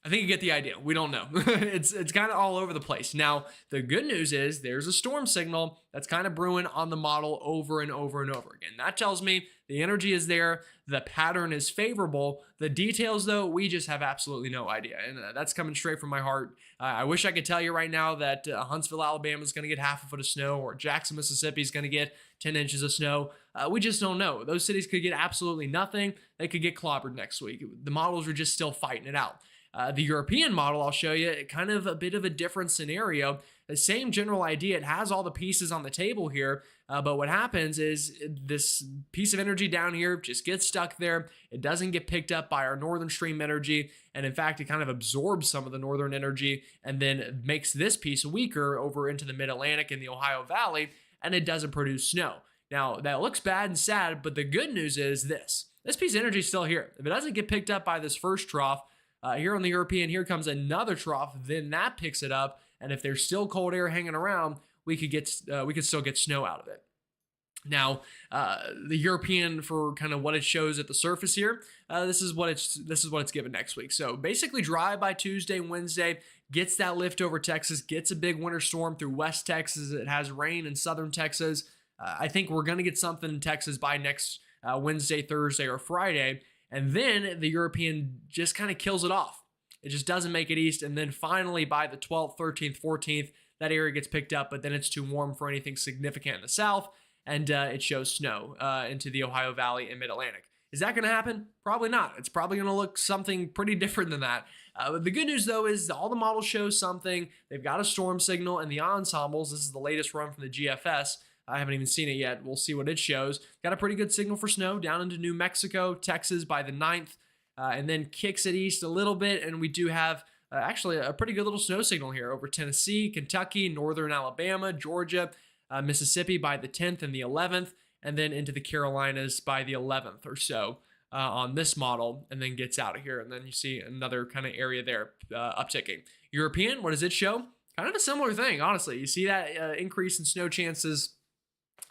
I think you get the idea. We don't know. It's kind of all over the place. Now, the good news is there's a storm signal that's kind of brewing on the model over and over and over again. That tells me the energy is there. The pattern is favorable. The details, though, we just have absolutely no idea. And that's coming straight from my heart. I wish I could tell you right now that Huntsville, Alabama is going to get half a foot of snow, or Jackson, Mississippi is going to get 10 inches of snow. We just don't know. Those cities could get absolutely nothing. They could get clobbered next week. The models are just still fighting it out. The European model, I'll show you, kind of a bit of a different scenario. The same general idea. It has all the pieces on the table here, but what happens is this piece of energy down here just gets stuck there. It doesn't get picked up by our northern stream energy, and in fact, it kind of absorbs some of the northern energy and then makes this piece weaker over into the mid-Atlantic and the Ohio Valley, and it doesn't produce snow. Now, that looks bad and sad, but the good news is this. This piece of energy is still here. If it doesn't get picked up by this first trough, here on the European, here comes another trough, then that picks it up, and if there's still cold air hanging around, we could still get snow out of it. Now, the European, for kind of what it shows at the surface here, this is what it's given next week. So basically, dry by Tuesday, Wednesday, gets that lift over Texas, gets a big winter storm through West Texas. It has rain in southern Texas. I think we're going to get something in Texas by next Wednesday, Thursday, or Friday, and then the European just kind of kills it off. It just doesn't make it east, and then finally by the 12th, 13th, 14th, that area gets picked up, but then it's too warm for anything significant in the south, and it shows snow into the Ohio Valley and Mid-Atlantic. Is that going to happen? Probably not. It's probably going to look something pretty different than that. But the good news, though, is all the models show something. They've got a storm signal, and the ensembles, this is the latest run from the GFS. I haven't even seen it yet. We'll see what it shows. Got a pretty good signal for snow down into New Mexico, Texas by the 9th, and then kicks it east a little bit, and we do have actually a pretty good little snow signal here over Tennessee, Kentucky, northern Alabama, Georgia, Mississippi by the 10th and the 11th, and then into the Carolinas by the 11th or so on this model, and then gets out of here. And then you see another kind of area there upticking. European, what does it show? Kind of a similar thing, honestly. You see that increase in snow chances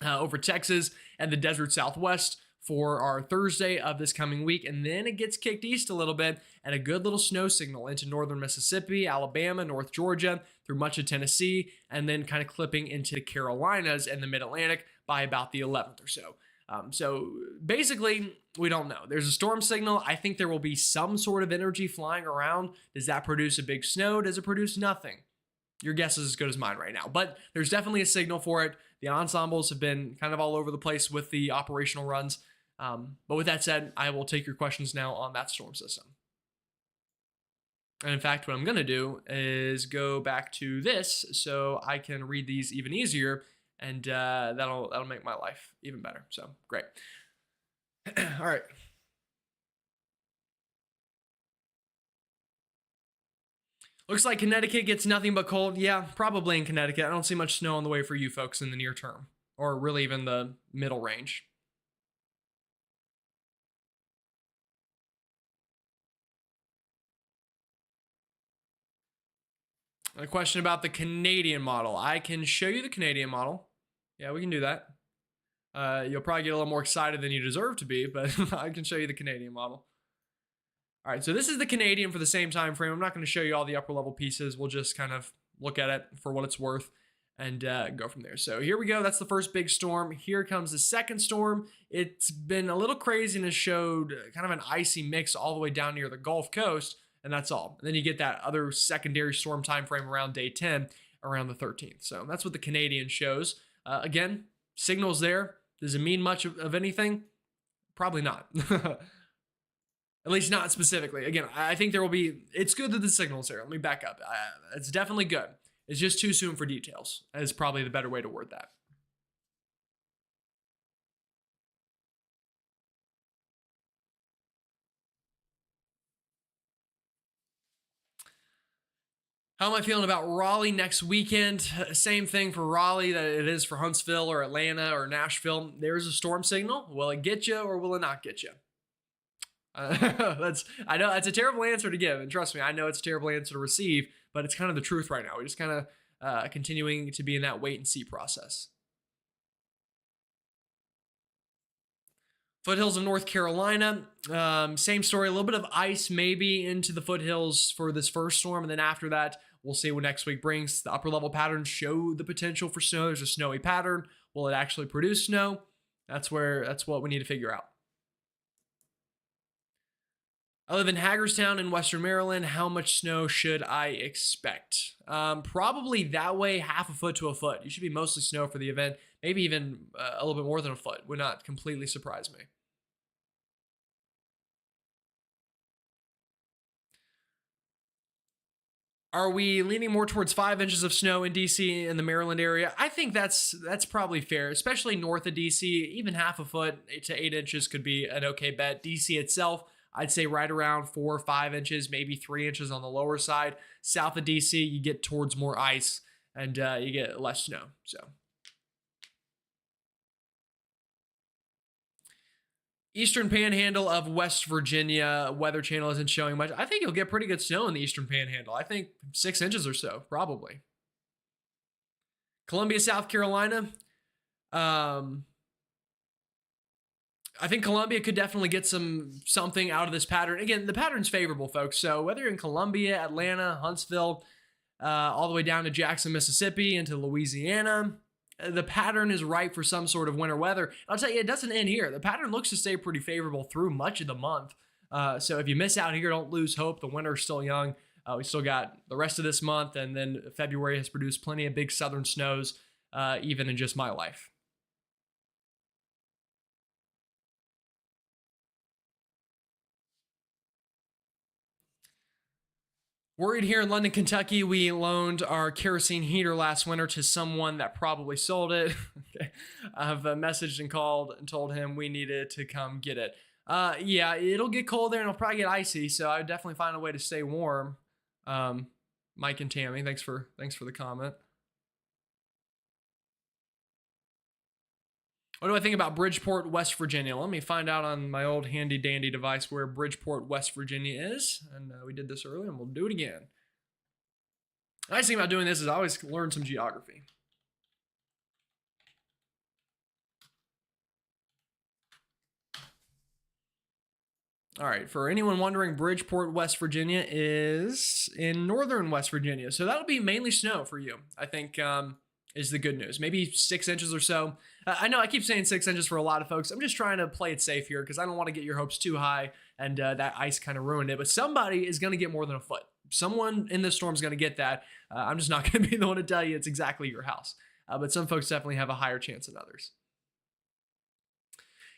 over Texas and the desert Southwest for our Thursday of this coming week. And then it gets kicked east a little bit and a good little snow signal into northern Mississippi, Alabama, North Georgia, through much of Tennessee, and then kind of clipping into the Carolinas and the Mid-Atlantic by about the 11th or so. So basically, we don't know. There's a storm signal. I think there will be some sort of energy flying around. Does that produce a big snow? Does it produce nothing? Your guess is as good as mine right now. But there's definitely a signal for it. The ensembles have been kind of all over the place with the operational runs. But with that said, I will take your questions now on that storm system. And in fact, what I'm going to do is go back to this so I can read these even easier, and that'll make my life even better. So great. All right. Looks like Connecticut gets nothing but cold. Yeah, probably in Connecticut. I don't see much snow on the way for you folks in the near term, or really even the middle range. A question about the Canadian model. I can show you the Canadian model. Yeah, we can do that. You'll probably get a little more excited than you deserve to be, but I can show you the Canadian model. All right, so this is the Canadian for the same time frame. I'm not going to show you all the upper level pieces. We'll just kind of look at it for what it's worth and go from there. So here we go. That's the first big storm. Here comes the second storm. It's been a little crazy and has showed kind of an icy mix all the way down near the Gulf Coast, and that's all. And then you get that other secondary storm time frame around day 10, around the 13th. So that's what the Canadian shows. Again, signals there. Does it mean much of anything? Probably not. At least not specifically. Again, I think there will be, it's good that the signal's there. Let me back up. It's definitely good. It's just too soon for details, is probably the better way to word that. How am I feeling about Raleigh next weekend? Same thing for Raleigh that it is for Huntsville or Atlanta or Nashville. There's a storm signal. Will it get you or will it not get you? I know that's a terrible answer to give, and trust me, I know it's a terrible answer to receive, but it's kind of the truth right now. We're just kind of continuing to be in that wait and see process. Foothills of North Carolina, same story, a little bit of ice maybe into the foothills for this first storm, and then after that, we'll see what next week brings. The upper level patterns show the potential for snow. There's a snowy pattern. Will it actually produce snow? That's what we need to figure out. I live in Hagerstown in Western Maryland. How much snow should I expect? Probably that way, half a foot to a foot. You should be mostly snow for the event. Maybe even a little bit more than a foot. Would not completely surprise me. Are we leaning more towards 5 inches of snow in DC and the Maryland area? I think that's probably fair, especially north of DC. Even half a foot to 8 inches could be an okay bet. DC itself, I'd say right around 4 or 5 inches, maybe 3 inches on the lower side. South of DC, you get towards more ice and you get less snow. So. Eastern Panhandle of West Virginia, Weather Channel isn't showing much. I think you'll get pretty good snow in the Eastern Panhandle. I think 6 inches or so, probably. Columbia, South Carolina. I think Columbia could definitely get something out of this pattern. Again, the pattern's favorable, folks. So whether you're in Columbia, Atlanta, Huntsville, all the way down to Jackson, Mississippi, into Louisiana, the pattern is ripe for some sort of winter weather. I'll tell you, it doesn't end here. The pattern looks to stay pretty favorable through much of the month. So if you miss out here, don't lose hope. The winter's still young. We still got the rest of this month, and then February has produced plenty of big southern snows, even in just my life. Worried here in London, Kentucky, we loaned our kerosene heater last winter to someone that probably sold it. Okay. I've messaged and called and told him we needed to come get it. Yeah, it'll get cold there and it'll probably get icy, so I would definitely find a way to stay warm. Um, Mike and Tammy, thanks for the comment. What do I think about Bridgeport, West Virginia? Let me find out on my old handy dandy device where Bridgeport, West Virginia is. And we did this earlier and we'll do it again. The nice thing about doing this is I always learn some geography. All right, for anyone wondering, Bridgeport, West Virginia is in northern West Virginia. So that'll be mainly snow for you, I think, is the good news. Maybe 6 inches or so. I know I keep saying 6 inches for a lot of folks. I'm just trying to play it safe here because I don't want to get your hopes too high and that ice kind of ruined it. But somebody is going to get more than a foot. Someone in this storm is going to get that. I'm just not going to be the one to tell you it's exactly your house. But some folks definitely have a higher chance than others.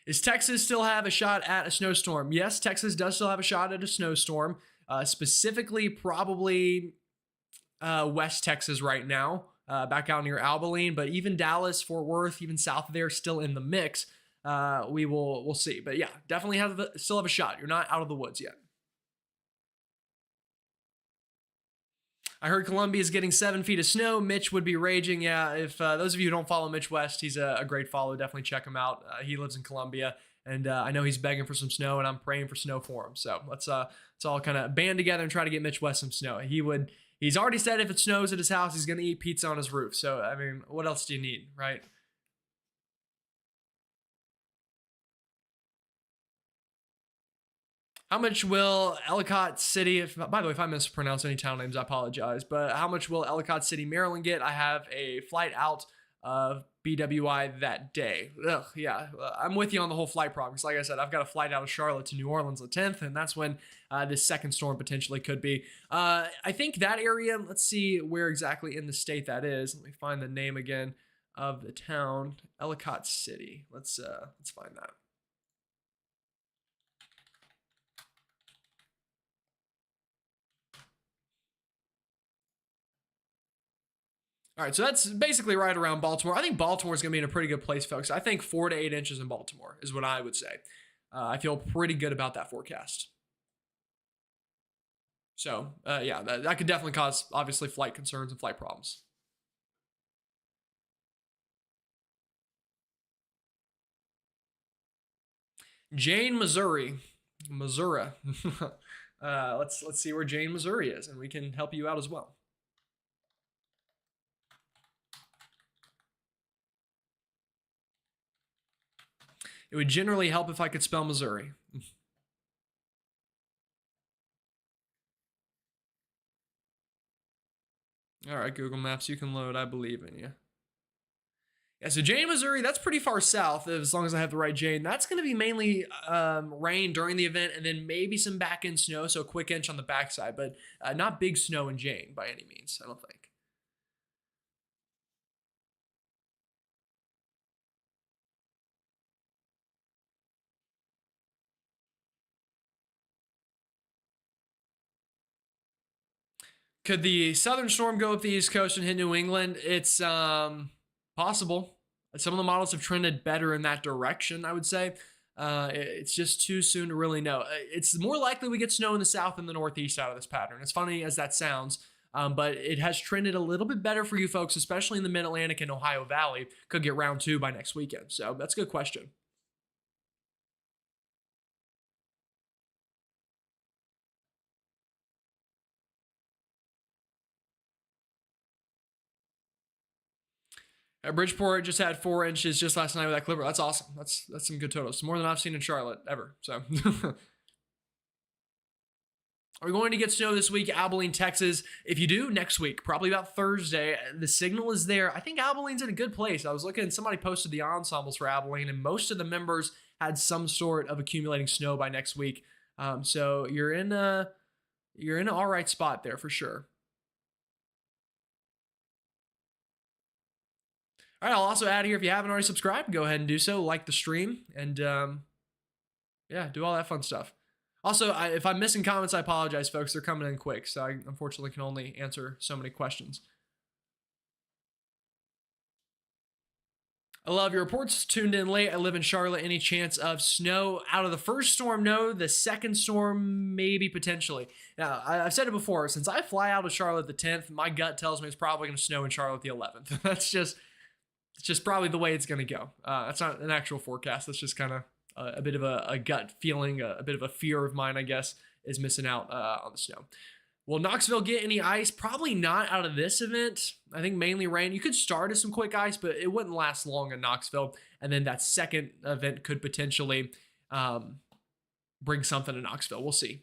Does Texas still have a shot at a snowstorm? Yes, Texas does still have a shot at a snowstorm. Specifically, probably West Texas right now, back out near Abilene. But even Dallas, Fort Worth, even south of there, still in the mix. We'll see. But yeah, definitely still have a shot. You're not out of the woods yet. I heard Columbia is getting 7 feet of snow. Mitch would be raging. Yeah, if those of you who don't follow Mitch West, he's a great follow. Definitely check him out. He lives in Columbia, and I know he's begging for some snow, and I'm praying for snow for him. So let's all kind of band together and try to get Mitch West some snow. He's already said if it snows at his house, he's going to eat pizza on his roof. So, I mean, what else do you need, right? How much will Ellicott City, by the way, if I mispronounce any town names, I apologize, but how much will Ellicott City, Maryland get? I have a flight out of BWI that day. Ugh, yeah, I'm with you on the whole flight problem. Because like I said, I've got a flight out of Charlotte to New Orleans the 10th, and that's when this second storm potentially could be. I think that area, let's see where exactly in the state that is. Let me find the name again of the town, Ellicott City. Let's find that. All right, so that's basically right around Baltimore. I think Baltimore is going to be in a pretty good place, folks. I think 4 to 8 inches in Baltimore is what I would say. I feel pretty good about that forecast. So, yeah, that could definitely cause, obviously, flight concerns and flight problems. Jane, Missouri. Missouri. Let's see where Jane, Missouri is, and we can help you out as well. It would generally help if I could spell Missouri. All right, Google Maps, you can load. I believe in you. Yeah, so Jane, Missouri, that's pretty far south, as long as I have the right Jane. That's going to be mainly rain during the event and then maybe some back end snow, so a quick inch on the backside, but not big snow in Jane by any means, I don't think. Could the southern storm go up the East Coast and hit New England? It's possible. Some of the models have trended better in that direction, I would say. It's just too soon to really know. It's more likely we get snow in the south and the northeast out of this pattern. As funny as that sounds, but it has trended a little bit better for you folks, especially in the Mid-Atlantic and Ohio Valley. Could get round 2 by next weekend. So that's a good question. Bridgeport just had 4 inches just last night with that clipper. That's awesome. That's some good totals. More than I've seen in Charlotte ever. So we're going to get snow this week, Abilene, Texas. If you do, next week, probably about Thursday, the signal is there. I think Abilene's in a good place. I was looking, somebody posted the ensembles for Abilene, and most of the members had some sort of accumulating snow by next week. So you're in an all right spot there for sure. All right, I'll also add here, if you haven't already subscribed, go ahead and do so. Like the stream, and yeah, do all that fun stuff. Also, if I'm missing comments, I apologize, folks. They're coming in quick, so I unfortunately can only answer so many questions. I love your reports. Tuned in late. I live in Charlotte. Any chance of snow out of the first storm? No. The second storm, maybe potentially. Now, I've said it before. Since I fly out of Charlotte the 10th, my gut tells me it's probably going to snow in Charlotte the 11th. It's just probably the way it's going to go. That's not an actual forecast. That's just kind of a bit of a gut feeling, a bit of a fear of mine, I guess, is missing out on the snow. Will Knoxville get any ice? Probably not out of this event. I think mainly rain. You could start as some quick ice, but it wouldn't last long in Knoxville. And then that second event could potentially bring something to Knoxville. We'll see.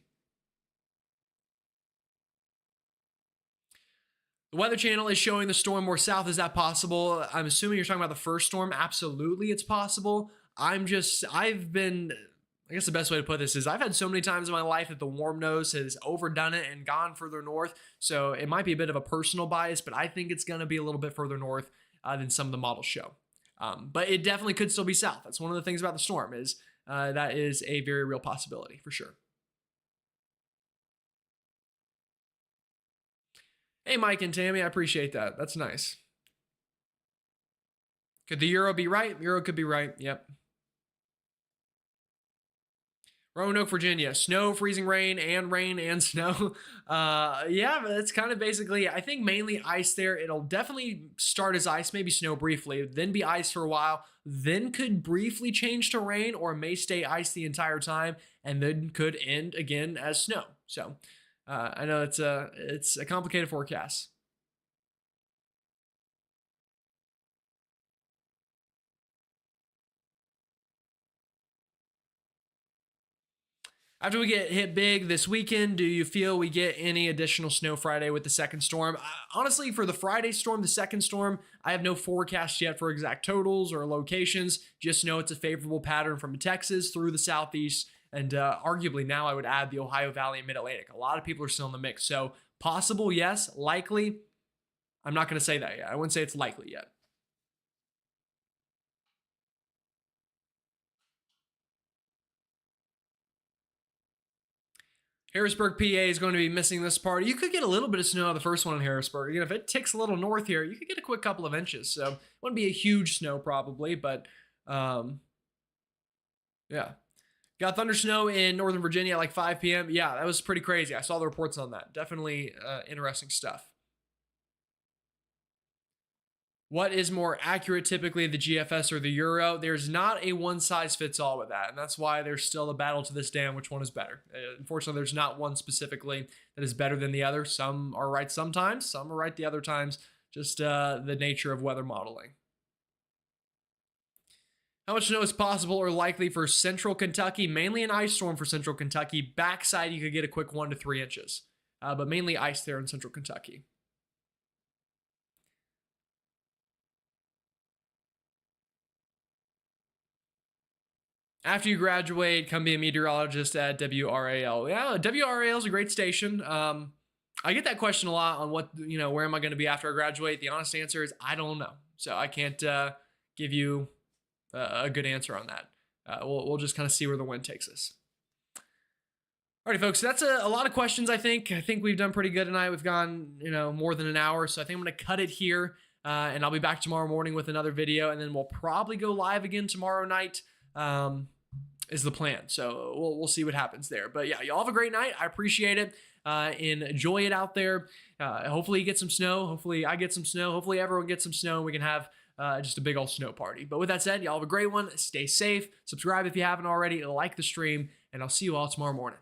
The Weather Channel is showing the storm more south. Is that possible? I'm assuming you're talking about the first storm. Absolutely, it's possible. I guess the best way to put this is I've had so many times in my life that the warm nose has overdone it and gone further north. So it might be a bit of a personal bias, but I think it's going to be a little bit further north than some of the models show. But it definitely could still be south. That's one of the things about the storm is that is a very real possibility for sure. Hey, Mike and Tammy, I appreciate that. That's nice. Could the Euro be right? Euro could be right. Yep. Roanoke, Virginia, snow, freezing rain and snow. Yeah, but that's kind of basically, I think mainly ice there. It'll definitely start as ice, maybe snow briefly, then be ice for a while, then could briefly change to rain or may stay ice the entire time, and then could end again as snow. So I know it's a complicated forecast. After we get hit big this weekend, do you feel we get any additional snow Friday with the second storm? Honestly, for the Friday storm, the second storm, I have no forecast yet for exact totals or locations. Just know it's a favorable pattern from Texas through the southeast. And arguably now I would add the Ohio Valley and Mid-Atlantic. A lot of people are still in the mix. So possible, yes. Likely, I'm not going to say that yet. I wouldn't say it's likely yet. Harrisburg, PA is going to be missing this part. You could get a little bit of snow on the first one in Harrisburg. You know, if it ticks a little north here, you could get a quick couple of inches. So it wouldn't be a huge snow probably, but yeah. Got thunder snow in Northern Virginia at like 5 p.m. Yeah, that was pretty crazy. I saw the reports on that. Definitely interesting stuff. What is more accurate, typically the GFS or the Euro? There's not a one-size-fits-all with that, and that's why there's still a battle to this day on which one is better. Unfortunately, there's not one specifically that is better than the other. Some are right sometimes, some are right the other times, just the nature of weather modeling. How much snow is possible or likely for central Kentucky? Mainly an ice storm for central Kentucky. Backside, you could get a quick 1 to 3 inches, but mainly ice there in central Kentucky. After you graduate, come be a meteorologist at WRAL. Yeah, WRAL is a great station. I get that question a lot on where am I going to be after I graduate? The honest answer is I don't know. So I can't give you a good answer on that. We'll just kind of see where the wind takes us. Alrighty, folks, that's a lot of questions, I think. I think we've done pretty good tonight. We've gone, more than an hour. So I think I'm going to cut it here. And I'll be back tomorrow morning with another video. And then we'll probably go live again tomorrow night. Is the plan. So we'll see what happens there. But yeah, y'all have a great night. I appreciate it. Enjoy it out there. Hopefully you get some snow. Hopefully I get some snow. Hopefully everyone gets some snow and we can have just a big old snow party. But with that said, y'all have a great one. Stay safe. Subscribe if you haven't already. Like the stream. And I'll see you all tomorrow morning.